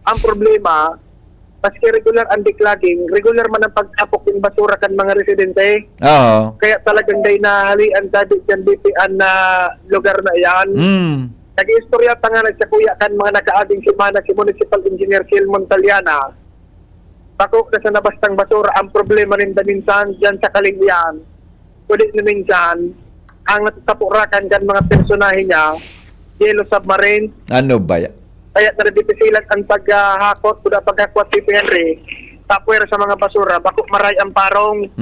Ang problema, maski regular ang diklaging, regular man ang pag-apok ng basura kan mga residente.
Oo.
Kaya talagang day nahalian dati dyan DPN na lugar na yan. Nag-istorya pa nga sa kuya kan mga nakaaging simana si Municipal Engineer Kiel Montaliana. Bako na sa nabastang basura, ang problema ninda minsan dyan sa Kalingyan. Kulit na minsan, ang natutapurakan kan mga personahe niya, Yellow Submarine.
Ano ba yan?
Kaya naradipisilan ang paghahakot, kuda paghakwat si Henry, tapwera sa mga basura, bako maray ang parong.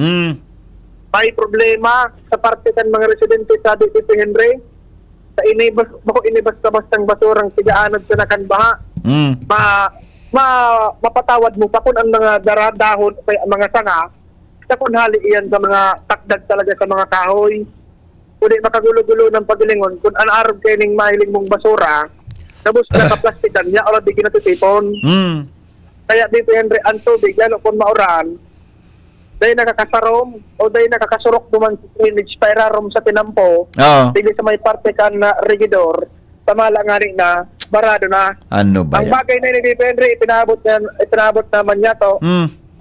May problema sa parte kan mga residente sa Dito Henry. Sa bako inibas-bastang basurang sigaanod sa nakanbaha. Mapatawad mo pa kung ang mga dahon o ang mga sanga, sa kung hali iyan sa mga takdag talaga sa mga kahoy. Kung di makagulo-gulo ng pagalingon, kung an-arab kayo ng mahiling mong basura, tapos nakaplastikan niya, o di kinatitipon. Kaya Dito Henry, ang tubig, lalo kung mauran, dahil nakakasarom, o dahil nakakasurok duman image pairarom sa tinampo, sige sa may parte ka na regidor, tamala nga rin na, barado na.
Ano ba
Ang
yan?
bagay na ni Dito Henry, ipinabot naman niya to,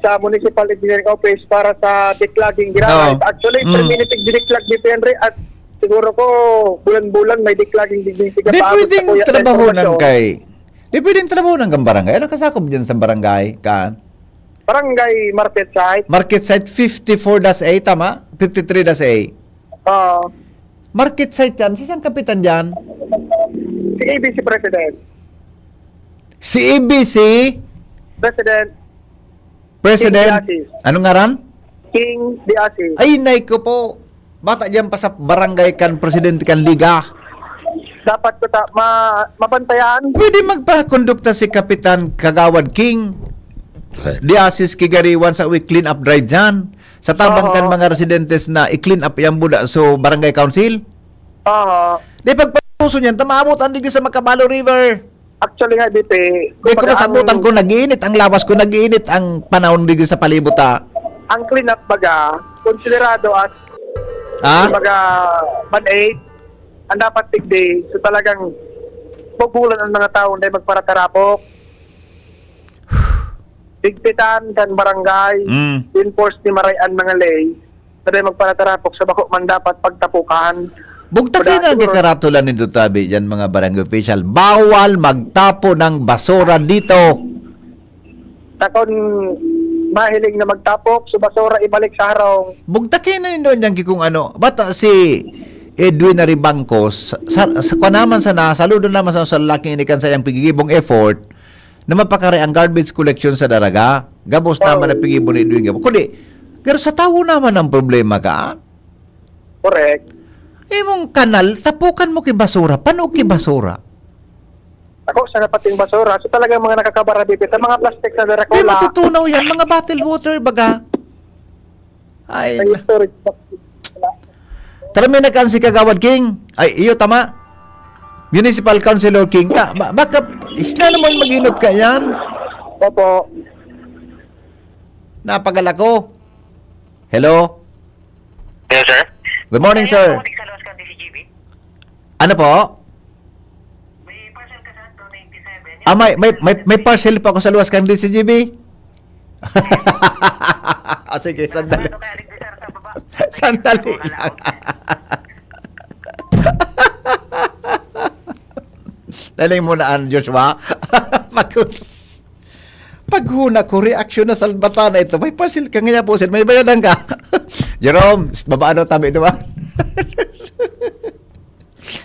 sa Municipal Engineering Office para sa declogging ginagawa. Actually, permitted declog Dito Henry at siguro ko bulan-bulan may declogging diging siga
Di
paabot
pwedeng trabahonan kay... Di pwedeng trabahonan kang barangay. Ano kasakop dyan sa barangay?
Barangay Market Site.
Market Site 54-A, tama? 53-A. Market Site yan. Sisang kapitan dyan?
Si ABC President.
Si ABC? President? Anong ngaran?
King Diasis.
Ay, nay ko po. Bata dyan pa sa barangay kan presidente kan liga.
Dapat ko mabantayan.
Pwede magpakondukta si Kapitan Kagawad King. Diasis Kigariwan sa clean up drive dyan. Sa tabang kan mga residentes na i-clean up yung buda so barangay council. Di pagpatuso niyan, tamaabot ang digdi sa Macabalo River.
Actually nga dito
Di ko masabutan ko nag-iinit ang lawas ko, nag-iinit ang panahon digdi sa palibot
ang clean up baga, konsiderado as baga band-aid, ang dapat tigday. So talagang pagbulan ang mga tao na magparatarapok. Bigpitan kan barangay, enforce ni Marayan mga lay, na magparatarapok sa bako man dapat pagtapukan.
Bugtakin ang kakaratulan ni Dutabi yan mga barangay official. Bawal magtapo ng basura dito.
Takon mahiling na magtapok, so basura ibalik sa harong.
Bugtakin na nindon yan kung ano. Bata si Edwin Aribangcos, sa naman sa saludo naman sa laking inikan sa iyang pigigibong effort na mapakari ang garbage collection sa daraga. Gabos naman na pigibong ni Edwin. Kundi, pero sa tao naman ang problema ka.
Correct.
Mong kanal, tapukan mo kay basura. Paano kay basura?
Ako sa napating basura, so talagang mga nakakabara dito, sa mga plastic na darakola.
Di matutunaw yan, mga bottled water, baga. Ay,
storage box.
Tara may nagkansi Kagawad King. Ay, iyo tama. Municipal Councilor King. Baka, isla naman mag-inot ka yan.
Opo.
Napagala ko. Hello?
Hello, sir.
Good morning, sir. Ano po? May parcel pa ako sa luwas kang DCGB. Sige, sandali. Sandali lang. Daling mo na Joshua. Paghuna ko, reaksyon na salbata na ito. May parcel ka nga po, may bayadan ka. Jerome, babaan o tabi naman.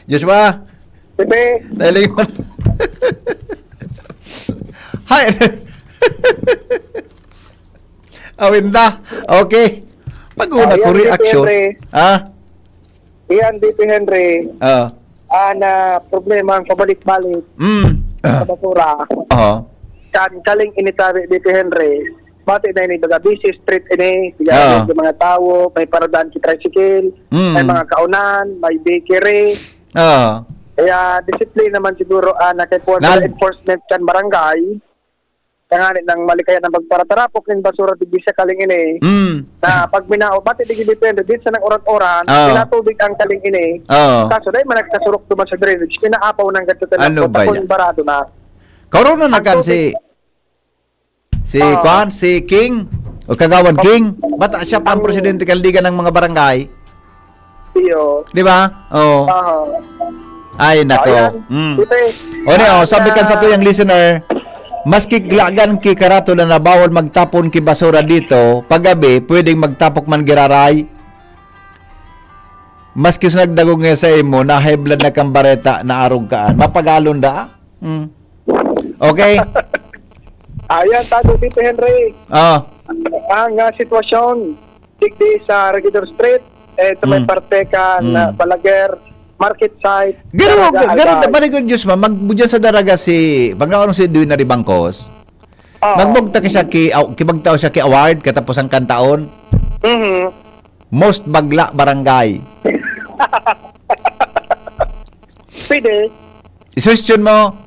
Joshua.
Bebe.
Daling mo. Hi. Awin na. Okay. Pag-una ko
Yan,
reaction.
Henry. Iyan, DP Henry. Na problema ang pabalik-balik sa basura. Kaling initabi DP Henry. Bati na ini baga busy street ini. Yung mga tao, may paradaan ki tricycle, may mga kaunan, may bakery. Kaya disiplina naman siguro na kay enforcement kan barangay. Kangani ng malikayan ng pagparatarapok ng basura di bisa kaling ini. Na pag minao bati di depende dit sa nang oran-oran, pinatubig ang kaling ini. Kaso dai man nagkasurok duman sa drainage, pinaapaw ng gatutan
ano ba yan?
Barado na.
Karon na kan si King o Kagawad King. Bata siya pa ang presidente kaldiga ng mga barangay.
Iyo.
Di ba? Ay nako. Sabi kan sa tuyang listener, maski glagan ki karato na bawal magtapon ki basura dito, paggabi pwedeng magtapok man giraray. Maski sa nagdagong nga sa imo na high blood na kang bareta na arog kaan, mapagalon da. Okay?
Ayan, tato dito Henry. Ang sitwasyon digdi sa Regidor Street, sa may parte ka na Balaguer market site.
Garo ba ni Diyos ma magbudyan sa daraga si pagnaon si Edwin na Ribangkos. Magbugta ka siya kibagtaw siya ki award katapos ang kantaon. Most bagla barangay.
Pwede.
I-question mo.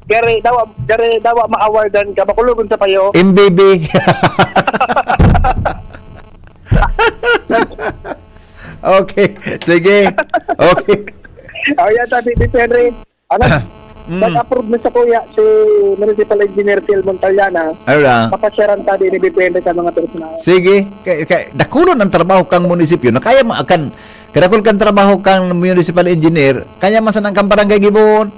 Gari dawa ma-awardan ka makulugon sa payo.
MBB. Okay, sige. Okay.
Ayan, sabi ni Henry. Nag-approve na sa kuya si Municipal Engineer Phil Montaliana. Papasyaran tadi ni depende sa mga personal.
Sige. Dakulon ang trabaho kang munisipyo. Na kaya maakan, kadakul kang trabaho kang municipal engineer, kaya masanang kang barangay gibon.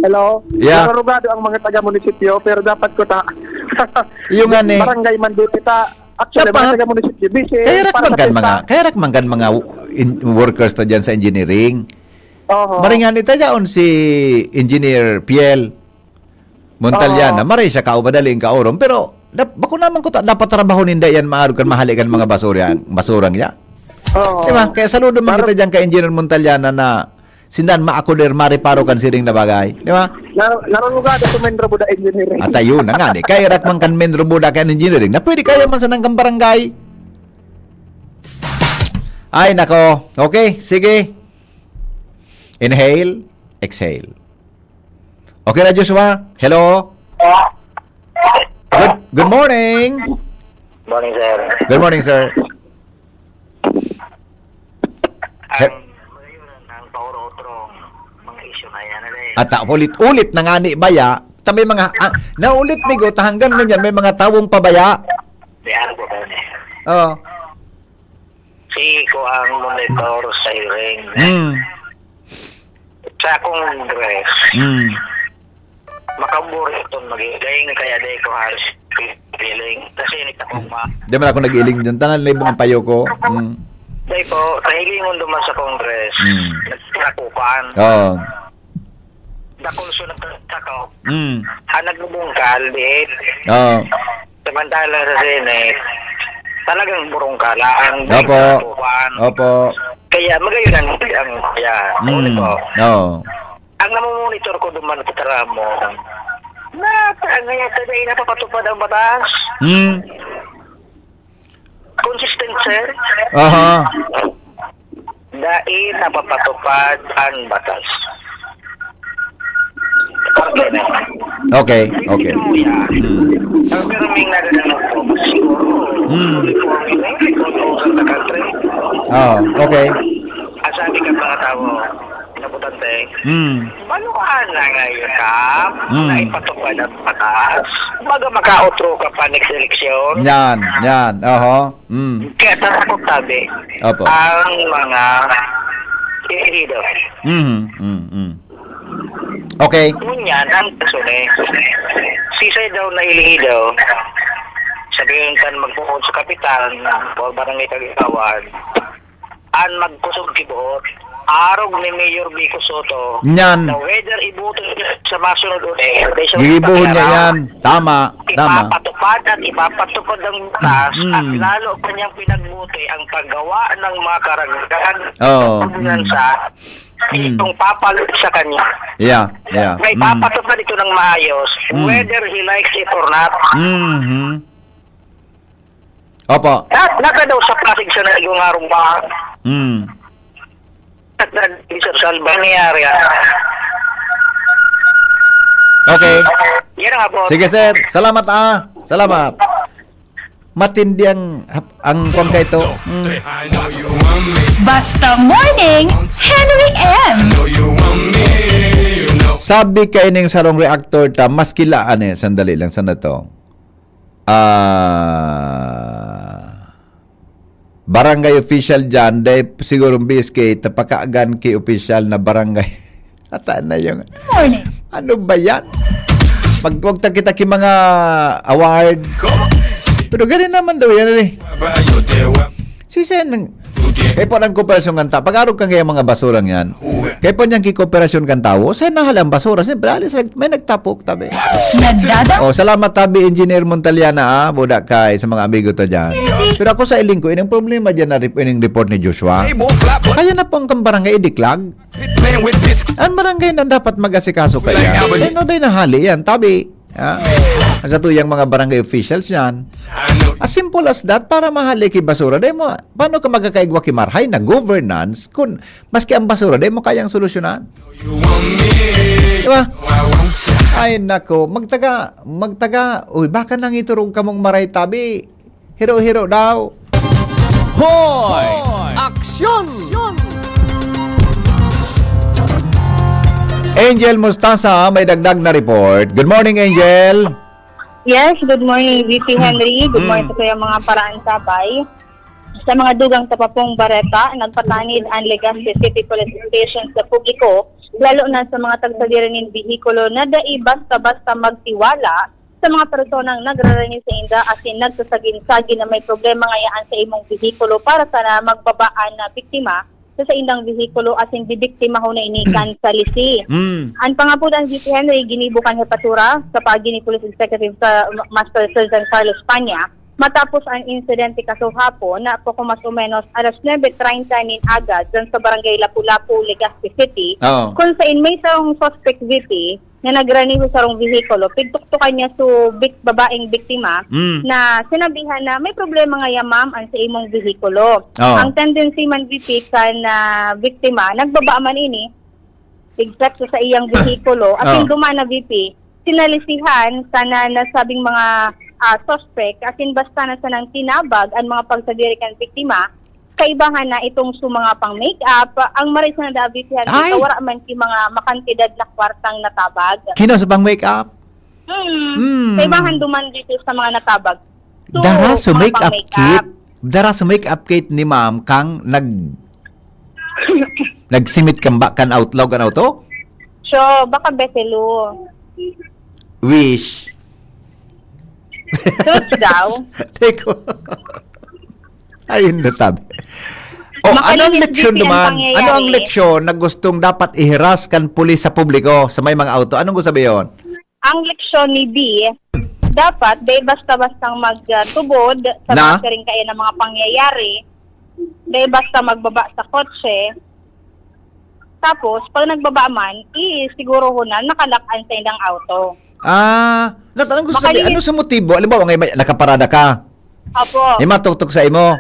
Hello?
Yeah.
Narurugado ang mga taga-munisipyo, pero dapat ko
yung
barangay man dito actually, mga taga-munisipyo, busy.
Kaya rakmanggan mga workers to dyan sa engineering. Maringan ita dyan si Engineer Piel Montaliana. Maray siya kaubadaling kaorom. Pero, bako naman ko dapat trabaho ninda yan maarugan mahalikan mga basurang niya. Diba? Kaya saludo man kita dyan ka Engineer Montaliana na sindan maakulir mariparo kan siring na bagay. Di ba?
Narunugado sa Menro Buda Engineering.
At ayun na nga. Kaya rakman kan Menro Buda kan Engineering na pwede kaya man sa nang barangay. Ay, nako. Okay, sige. Inhale, exhale. Okay na, Joshua? Hello? Good morning.
Morning, sir.
Good morning, sir. At ulit-ulit na nga ni baya, may mga naulit mi go hanggang ngunyan may mga tawong pabaya.
Diyan po ba niya? Si ko ang monitor sa hearing. Sa Congress. Makaburi ito mag-iling kaya di ko halos feeling. Kasi nita ko
Di man ako nag-iling dyan. Tanan na ibang payo ko.
Dahil po, kahiling mo duman sa Congress. Nagtirakupan. Dakulso ng takaw. Nagbubungkal, diit. Samantala sa Senate, talagang burungkala ang
Opo.
Kaya magayon ang kaya. Ang namumonitor ko duman sa Taramo, ngayon taday napapatupad ang batas. Consistent, sir. Dahil napapatupad ang batas.
Okay.
Ang karaming nagaganap po, siguro, sa country.
Okay.
Ang sabi ka mga tao, naputante, baluhan na ngayon ka, na ipatupad ang batas, baga maka-outro ka pa next election.
Yan.
Kaya tatakot tabi, ang mga ilihido.
Okay.
Ngunyan, ang kasune, sisay daw na ilihido, sabihin kan magpuhod sa kapital, o barangay Kagikawan, ang magkusog kibuot, arog ni Mayor Vico Soto.
Yan.
Na whether ibuto sa masunod ulit,
Gibuhon niya yan. Tama.
ipapatupad at ipapatupad ang batas at lalo pa niyang pinagbuti ang paggawa ng mga karagdagan sa itong papalit sa kanya.
Yeah.
May papatupad ito ng maayos whether he likes it or not.
Opo.
Naka daw sa Pasig sa nagungharong ba? At sa Albania area.
Okay.
Yan nga po.
Sige, sir. Salamat, Salamat. Matindi ang kung ka ito.
Basta Morning, Henry M.
Sabi kay ning sarong reactor ta, mas kilaan sandali lang sana to. Barangay official dyan, dahil siguro BSK, tapakaagan kay official na barangay. Ata na yung...
Morning.
Ano ba yan? Huwag kita ki mga award. Pero ganun naman daw yan. Sisen ng... Kaya po ng kooperasyon kanta. Pag-arog kang kaya mga basurang yan. Kaya po niyang kikooperasyon kan tao. Sa'yo nahalang basura. Siyempre, may nagtapok tabi. Salamat tabi, Engineer Montaliana. Buda kay sa mga amigo to dyan. Pero ako sa iling ko, inang problema dyan na ining report ni Joshua. Kaya na po ang barangay idiklag. Ang barangay na dapat mag-asikaso kaya. Kaya na day nahali yan. Tabi. Sa tuyang mga barangay officials yan. As simple as that, para mahali kay basura. Dahil mo, paano ka magkakaigwa kay Marhay na governance kung maski ang basura, dahil mo kayang solusyonan? Diba? Ay nako, magtaga, uy, baka nang iturong kamong Maray tabi. Hero-hero daw.
Hoy! Aksyon!
Angel Mustasa, may dagdag na report. Good morning, Angel.
Yes, good morning, VP Henry. Good morning sa mga paraan sabay. Sa mga dugang tapapong bareta, nagpatanid ang Legazpi City Police Station sa publiko, lalo na sa mga tagsaliran ng bihikulo na dai basta-basta magtiwala sa mga personang nagrarani sa inda asin nagsasagin-sagin na may problema ngayaan sa imong bihikulo para sana magbabaan na biktima sa indang bihikulo asin bibiktima ho na inikan sa lisi. Ang pangapudan VP Henry, ginibukan hepatura sa pagi ni Police Executive sa Master Sergeant Carlos Panya matapos ang insidente kasuhapon na po mas o menos alas 9:30 nin agad dyan sa barangay Lapu-Lapu, Legazpi City kung saan may sarong suspect VP na nagraniho sa rong vehikulo, pigtuktukan niya so babaeng biktima na sinabihan na may problema nga ma'am ang sa imong vehikulo. Ang tendency man VP ka na biktima, nagbaba man ini, exact sa iyang vehikulo, at yung dumana VP, sinalisihan sana nasabing mga suspect, asin basta na sanang tinabag ang mga pagsadiri kan biktima, kaibahan na itong mga pang make-up, ang maris na David wala man ki mga makantidad na kwartang natabag.
Kino sa pang make-up?
Kaibahan duman dito sa mga natabag. So,
Dara sa make-up kit? Dara sa make-up kit ni ma'am kang nagsimit kang kan outlaw kan auto?
So, baka betelo.
Wish.
Suits daw.
Teko. Ayun na tabi. Anong leksyon naman? Ano ang leksyon na gustong dapat ihiras kan pulis sa publiko sa may mga auto? Anong gusto sabihin?
Ang leksyon ni B, dapat dahil basta-bastang magtubod sa mga ring kaya ng mga pangyayari, dahil basta magbaba sa kotse, tapos pag nagbaba man, siguro na nakalakan sa indang auto.
Natanong gusto sabihin, ano sa motibo? Alam mo, ngayon nakaparada ka.
Apo.
May matutok sa imo.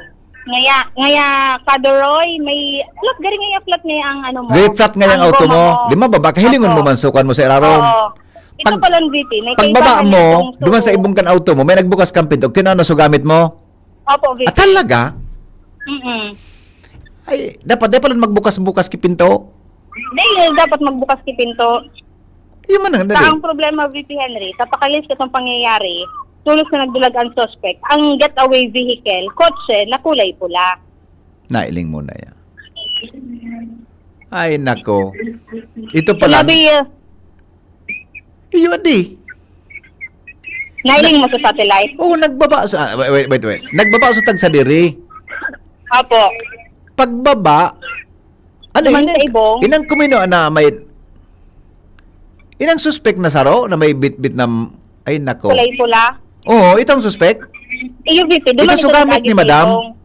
Ngaya, Kadoroy, may flat gari ngaya flat ngaya ang ano mo.
Very flat ngaya ang auto mo. Di ba baba, kahilingon mo man sukan mo sa iraron.
Ito pa lang VP.
Pagbaba mo, duman sa ibong kan auto mo, may nagbukas kang pinto, kinano so gamit mo?
Opo, VP.
Talaga? Ay, dapat lang magbukas-bukas ki pinto.
Dahil dapat magbukas ki pinto.
Yung man ang
ang problema, VP Henry, tapakalis ka itong pangyayari, tulos na nagdulag ang suspect, ang getaway vehicle, kotse, na kulay pula.
Nailing mo na yan. Ay, nako. Ito pala. Iyon di.
Nailing mo sa satellite?
Oo, nagbaba sa... Wait. Nagbaba sa tagsadiri.
Apo.
Pagbaba, Ano inang kumino na may inang suspect na saro na may bit-bit na ay nako.
Kulay pula.
Oo, itong suspect.
Iyo VP,
Ito sugamit ni madam.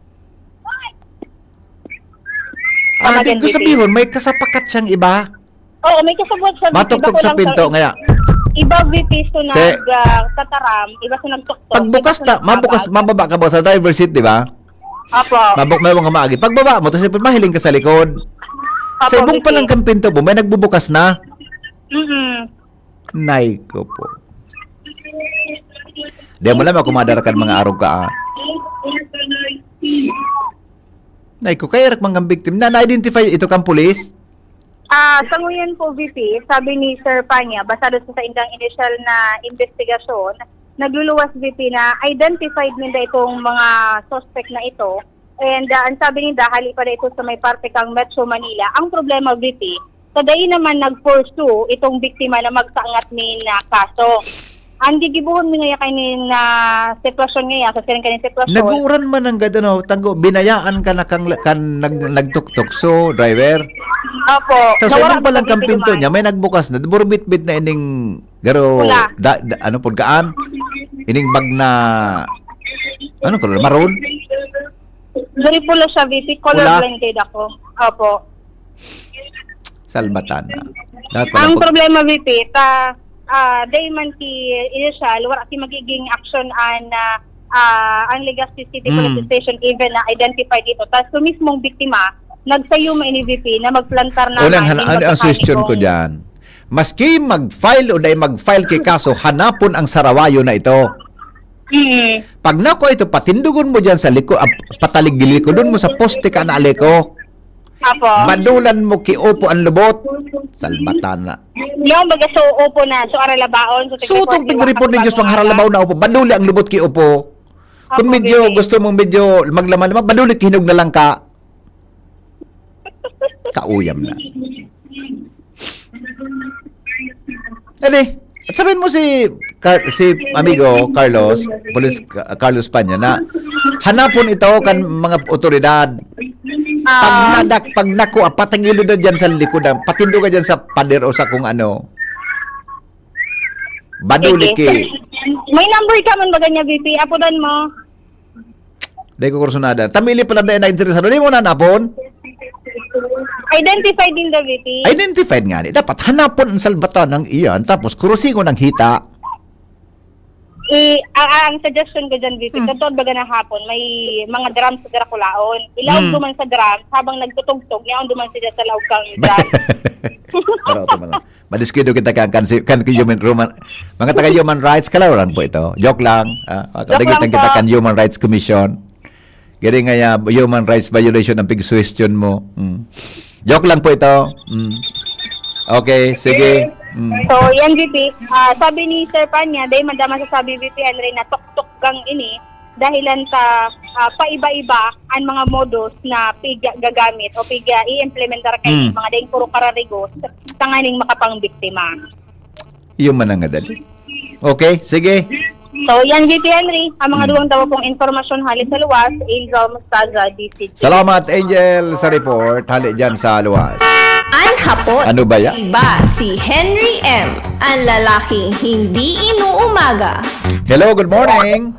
Di ko sabihin, may kasapakat siyang iba.
Oo, may kasabot sa
Matuktok sa pinto, ngaya.
Iba VP so tataram, iba so nagtuktok.
Pagbukas mababa ka ba sa driver seat, di ba?
Apo.
May mga maagi. Pagbaba mo, tapos mahiling ka sa likod. Sa ibong palang kang pinto mo, may nagbubukas na. Nay ko po. Di mo lang ako madarakan mga arog ka. Nay ko, kaya rak mga victim na-identify ito kang pulis?
Sa ngayon po VP, sabi ni Sir Panya, basado sa indang initial na investigasyon, nagluluwas VP na identified nila itong mga suspect na ito. And ang sabi nila, hali pa ito sa may parte kang Metro Manila. Ang problema VP, kadayi naman nag-pursue itong biktima na magsangat ni na kaso. Andi gibuhon mi nga kanin na sitwasyon nga sa siring kanin sitwasyon.
Naguuran man ang gadano, tango binayaan ka na kang nagtuktok so driver.
Opo.
So sa ibang palang kang pinto niya may nagbukas na burbit-bit na ining garo ano pudkaan. Ining bag na ano color maroon.
Dari pula siya VP, color blinded ako. Opo.
Salbatan.
Ang problema VP, day man ki initial wala ki magiging action ang Legazpi City Police Station even na identify dito. Tapos mismong biktima nagsayo man ni VP na magplantar na
ang suggestion ko diyan. Maski mag-file o dahil mag-file kay kaso, hanapon ang sarawayo na ito. Pag nako ito, patindugon mo diyan sa liko, patalig-likodon mo sa poste ka na aliko.
Apo.
Badulan mo ki opo ang lubot. Salbatan na.
Yung baga so opo na, so aralabaon.
So itong pag-report ni Diyos pang haralabaw na opo, baduli ang lubot ki opo. Kung medyo gusto mong medyo maglaman-laman, baduli ki hinog na lang ka. Kauyam na. Edi, at sabihin mo si amigo Carlos, Police Carlos Panya na hanapon ito kan mga otoridad. Pag nako patangilo na dyan sa likod, patindo ka dyan sa pader o sa kung ano. Baduli ki.
May number ka man ba niya VP? Apudan mo.
Dahil ko kursunada. Tamili pala dahil na-interesado. Di mo na napon?
Identified din the VP.
Identified nga. Dapat hanapon ang salbatan ng iyan tapos kurusingo ng hita.
Ang suggestion ko dyan, VP, katod baga na hapon, may mga drums sa Draculaon. Ilawag duman sa drums, habang nagtutugtog, yaon duman sila sa lawag kang drums.
Madiskido kita kan mga taga human rights kalauran po ito. Joke lang. Kadagitang kita kan Human Rights Commission. Gari nga human rights violation ang pig-suggestion mo. Joke lang po ito. Okay, sige.
So, yan VP. Sabi ni Sir Panya, dahil madama sabi VP Henry na tok-tok gang ini dahilan sa paiba-iba ang mga modus na piga gagamit o piga i-implementar kay mga daing puro kararigo sa nganing makapangbiktima.
Yung manangadali. Okay, sige.
So, yan VP Henry. Ang mga duwang tawa pong informasyon halit sa luwas, Angel Mostaza, DCG.
Salamat, Angel, sa report. Halit dyan sa luwas.
Ang hapon.
Ano ba yan?
Iba si Henry M. Ang lalaking hindi inuumaga.
Hello, good morning.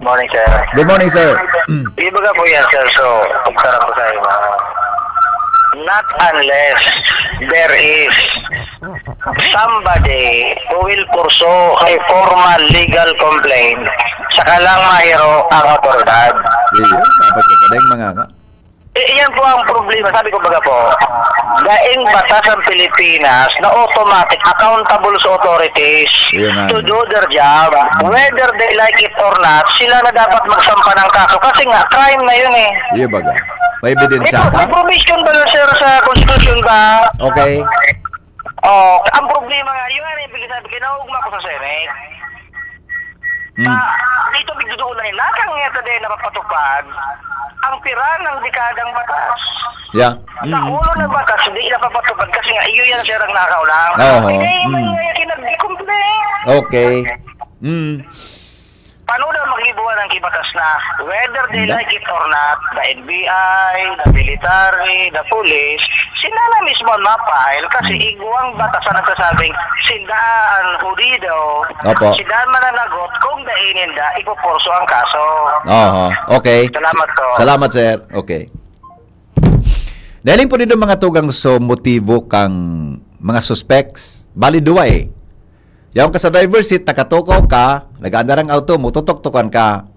Morning, sir.
Good morning, sir.
Ibaga po yan, sir. So, pagkarang ko sa'yo, not unless there is somebody who will pursue a formal legal complaint, saka lang mahiro ang otoridad.
Dapat ka mga nga.
Yan po ang problema. Sabi ko baga po, daing batas ng Pilipinas na automatic accountable sa authorities to do their job. Whether they like it or not, sila na dapat magsampa ng kaso. Kasi nga, crime na yun eh.
Iya baga. May ebidensya ka?
May provision ba sir sa Constitution ba?
Okay.
Ang problema nga, yung ano yung sabi, kinaugma ko sa Senate. Dito bigdudulan nila, kang ito din napapatupad ang pira ng dekadang batas.
Yeah.
Sa ulo ng batas, hindi napapatupad kasi nga iyo yan sir ang nakaulang.
Okay.
Paano daw mag-ibuwan ng batas na whether they like it or not, the NBI, the military, the police, sila na mismo ang mapile kasi iguang batas na nagsasabing sindaan hudido,
Opo.
sindaan mananagot kung daininda ipupurso ang kaso.
Okay.
Salamat po.
Salamat, sir. Okay. Dahil po dito mga tugang so motibo kang mga suspects, bali duwa eh. Yaw ka sa driver's seat, nakatukaw ka, nag-andarang auto mo, tutok-tukan ka.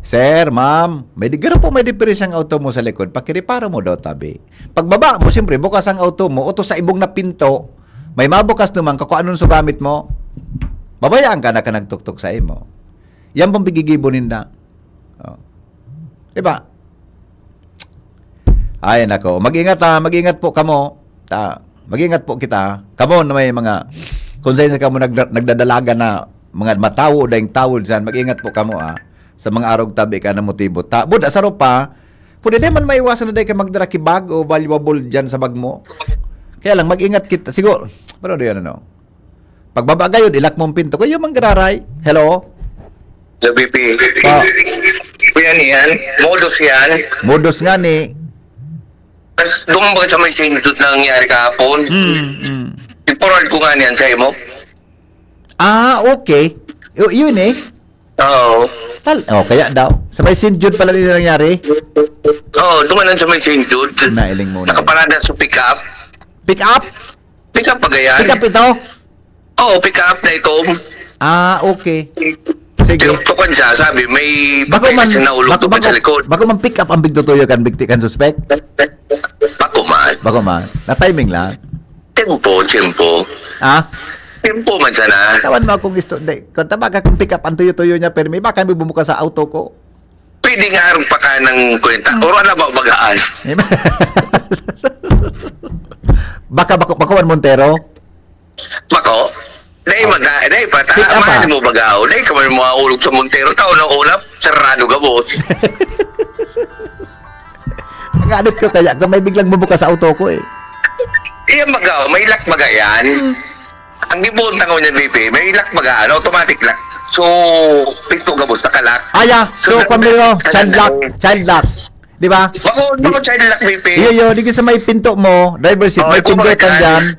Sir, ma'am, may diferensyang auto mo sa likod, pakiriparo mo daw tabi. Pagbaba mo, siyempre, bukas ang auto mo, utos sa ibong na pinto, may mabukas naman, kung anong sugamit mo, babayaan ka na ka nagtuktok sa imo. Yan pong pigigibonin na. Diba? Ay, nako. Mag-ingat po kamo. Mag-ingat po kita. Kamo na may mga kung saan kamo nagdadalaga na mga matawo dahing tawod dyan, mag-ingat po kamo sa mga arog tabi ka na motibo. Buda sa ropa, pwede naman maiwasan na dahil ka magdaraki bag o valuable dyan sa bag mo. Kaya lang, mag-ingat kita. Siguro, pero yun ano. Pagbaba gayon, ilak mong pinto. Kaya yung manggararay. Hello?
Hello, BP. Yan yan. Modus yan.
Modus nga ni.
Dumabag sa may sinidot na nangyari kahapon. I-forward ko nga niyan sa imo.
Okay. Yun eh.
Oo.
Kaya daw. Sa may St. Jude pala nila nangyari?
Oo, dumanan sa may St. Jude.
Nailing muna.
Nakaparada sa pick-up.
Pick-up?
Pick-up pa gayan.
Pick-up ito?
Oo, pick-up na ito.
Okay. Sige.
Tukon siya, sabi, may papeles na naulog tukon sa likod.
Bako man pick up ang bigtutuyo kan bigti kan suspect? Bako man. Na timing lang.
Tempo. Tempo man siya na.
Tawan mo akong isto. Kung tabaga kung pick up ang tuyo-tuyo niya, pero may baka may bumuka sa auto ko.
Pwede nga arong pa ka ng kwenta. Oro na ba bagaan?
Bako man Montero?
Bako? Dahil pata, mahal mo bagaw. Dahil ka man mga ulog sa Montero. Taon na ulap, sarado ka, boss.
Nag-adit ko kaya kung may biglang bumuka sa auto ko eh.
Iyan magaw, may lock bagayan. Ang gibunta ko niya, BP, may lock bagaan, automatic lock. So, pinto ka, boss, nakalak.
So pamilyo, child lock. Di ba?
Bako child lock, BP.
Di ka sa may pinto mo, driver seat, may pindutan dyan.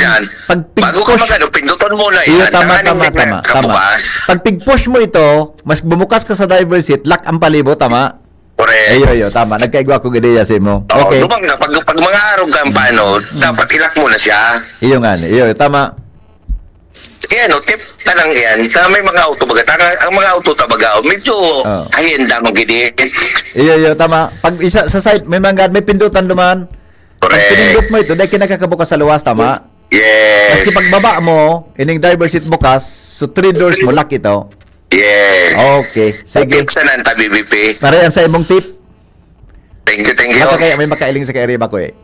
Yan. Bago ka magano, pindutan mo na yan.
Tama. Pag pig-push mo ito, mas bumukas ka sa driver seat, lock ang palibo, tama?
Correct.
Tama. Nagkaigwa ko ideya sa mo. Okay.
Lumang na, pag mga araw ka paano, dapat ilak mo na siya.
Tama.
Tip na lang yan. Sa may mga auto baga, ang mga auto tabaga, medyo hahenda mong gini.
Tama. Pag isa sa side, may pindutan duman. Pag pinindot mo ito, dahil kinakakabukas sa luwas, tama?
Yes.
Kasi pagbaba mo, ining driver seat bukas, so 3 doors mo, lock ito.
Yes.
Okay, sige.
Tip sa nanta, BBP.
Pare, sa imong tip.
Thank you.
Kaya may makailing sa kairiba ko eh.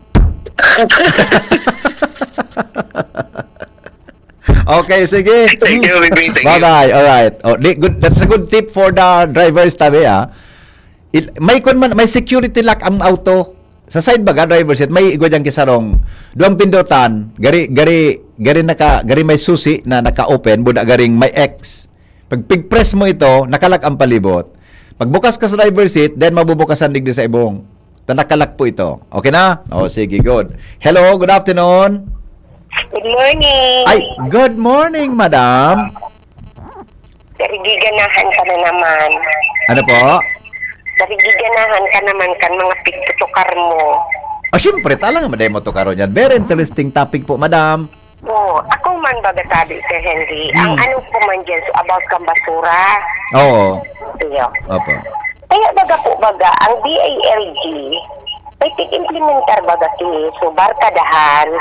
Okay, sige.
Thank you, BBP.
Bye-bye. Alright. Good. That's a good tip for the drivers, tabi may security lock ang auto. Sa side baga driver seat may igwa diyang kisarong duang pindutan gari may susi na naka-open buda garing may X. Pag pig-press mo ito nakalak ang palibot. Pagbukas ka sa driver seat then mabubukasan digdi sa ibong. Nakalak po ito. Okay na? Sige, good. Hello, good afternoon.
Good morning.
Good morning, madam.
Giganahan ka na naman.
Ano po?
Giganahan ka naman kan mga pigtutukar mo.
Siyempre, talang mademo to karon yan. Very interesting topic po, madam.
Ako man baga sabi, Sir Henry, ang ano po man dyan, about kang basura.
Oo.
Opo. Kaya baga, ang DILG, may tig-implementar baga so barkadahan,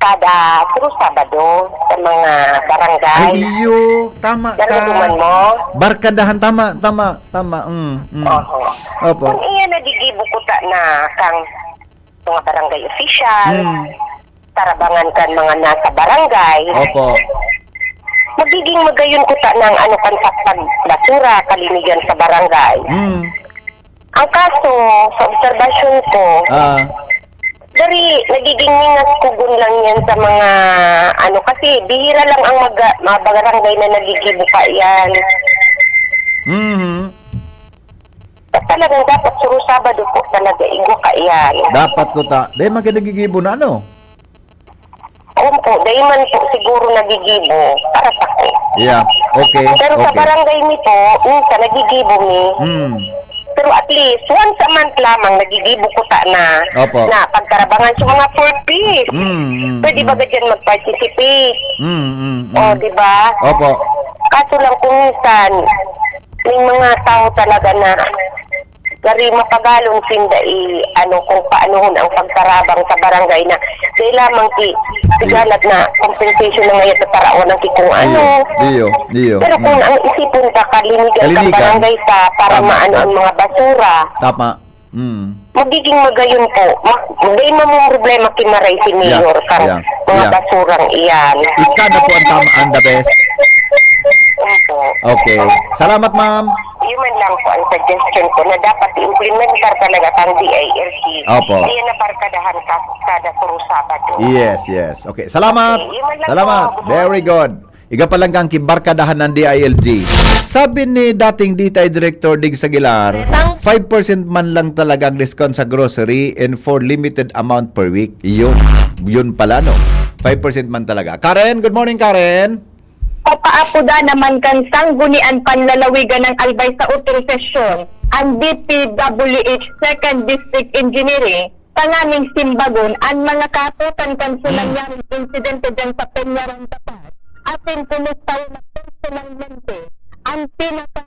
kada puro Sabado sa mga barangay.
Tama ka.
Naluduman mo?
Barkadahan, tama. Opo.
Kung iya nagigibukuta na kang mga barangay official, tarabangan kan mga nasa barangay.
Opo.
Magiging magayon kuta ng ano kan sa pagbasura, kalinigan sa barangay. Ang kaso, sa obserbasyon ko, dari nagiging mingas kugun lang yan sa mga kasi bihira lang ang mga barangay na nagigibuka yan. Talagang dapat suru Sabado po talaga igo ka iyan.
Dapat ko ta. Dahil magkinagigibo na ano?
Opo, dahil man po siguro nagigibo para sa ko.
Yeah, okay.
Pero sa
Okay.
barangay nito, minsan nagigibo mi. Pero at least, once a month lamang nagigibo ko ta na.
Opo.
Na pagkarabangan sa mga purpose. Pwede ba dyan mag-participate? O, di ba?
Opo.
Kaso lang kung minsan, may mga tao talaga na dari mapagalon sinda kung paano ang pagkarabang sa barangay na dahil lamang sigalat na compensation na ngayon sa tarawan ng kung ano.
Diyo.
Pero kung ang isipon ka kalinigan sa barangay sa para maano ang mga basura,
Tama.
magiging magayon po. Dahil mamong problema kinaray si Mayor kang mga basurang iyan.
Ika na po ang tama, ang the best.
Opo.
Okay. Salamat, ma'am.
Yun man lang po ang suggestion ko na dapat i-implementar talaga ang DILC.
Opo.
Hindi na parkadahan kada puro Sabado.
Yes. Okay. Salamat.
Okay, yun man lang
Salamat.
po.
Very good. Iga pa lang kang kibarkadahan ng DILG. Sabi ni dating DTI Director Dig Sagilar, 5% man lang talagang discount sa grocery and for limited amount per week. Yun pala, no? 5% man talaga. Karen, good morning, Karen.
Papaapuda naman kan sanggunian panlalawigan ng Albay sa autorisasyon ang DPWH 2nd District Engineering tanganing Simbagon ang mga katutan kan nangyari insidente dyan sa Peñarang Tapas atin kumustaw na personalmente ang pinaka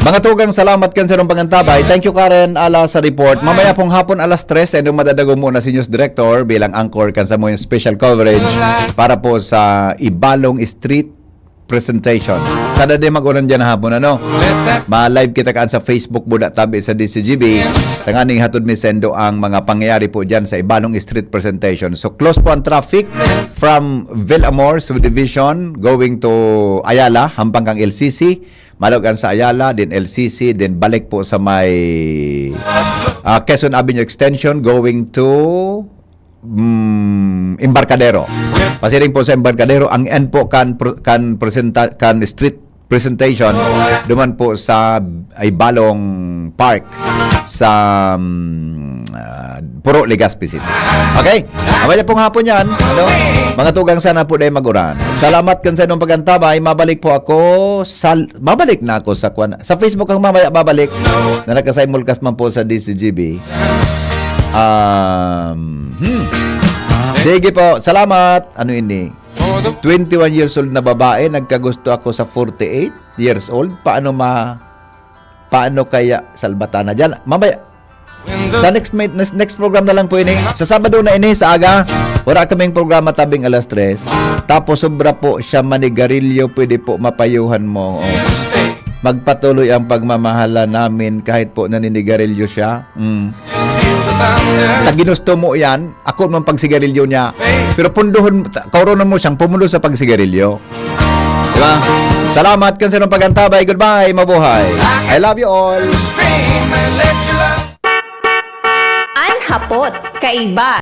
Mga tugang, salamat kan sa pangantabay. Thank you, Karen, ala sa report. Mamaya pong hapon alas 3, ay madadago muna si News Director bilang anchor kan sa mo yung special coverage para po sa Ibalong Street presentation. Sada din mag-ulan dyan hapon, ano? Ma-live kita kaan sa Facebook Buda Tabi sa DCGB. Tanganing hatod ni Sendo ang mga pangyayari po dyan sa Ibalong Street presentation. So, close po ang traffic from Villamor Subdivision going to Ayala, hampang kang LCC. Malogan sa Ayala, din LCC, din balik po sa may Quezon Avenue Extension going to Embarcadero. Pasiring po sa Embarcadero, ang end po kan street presentation duman po sa Ibalong Park sa Puro, Legazpi City. Okay? Amaya pong hapon yan. Ano? Mga tugang, sana po dahil mag-uran. Salamat kan sa inong pagantabay. Mabalik po ako mabalik na ako sa Facebook ang mamaya babalik na nakasimulcast man po sa DCGB. Sige po. Salamat. Ano ini? 21 years old na babae, nagkagusto ako sa 48 years old. Paano kaya salbatana dyan? Mamaya sa next program na lang po ini. Sa Sabado na ini sa aga, wala kaming programa tabing alas 3. Tapos sobra po siya manigarilyo, pwede po mapayuhan mo. Magpatuloy ang pagmamahala namin kahit po naninigarilyo siya. Taginusto mo yan, ako man pagsigarilyo niya. Pero punduhon, kauronan mo siyang pumulo sa pagsigarilyo. Diba? Salamat kan sa inyong pagantabay. Goodbye, mabuhay. I love you all.
Anhapot, kaiba.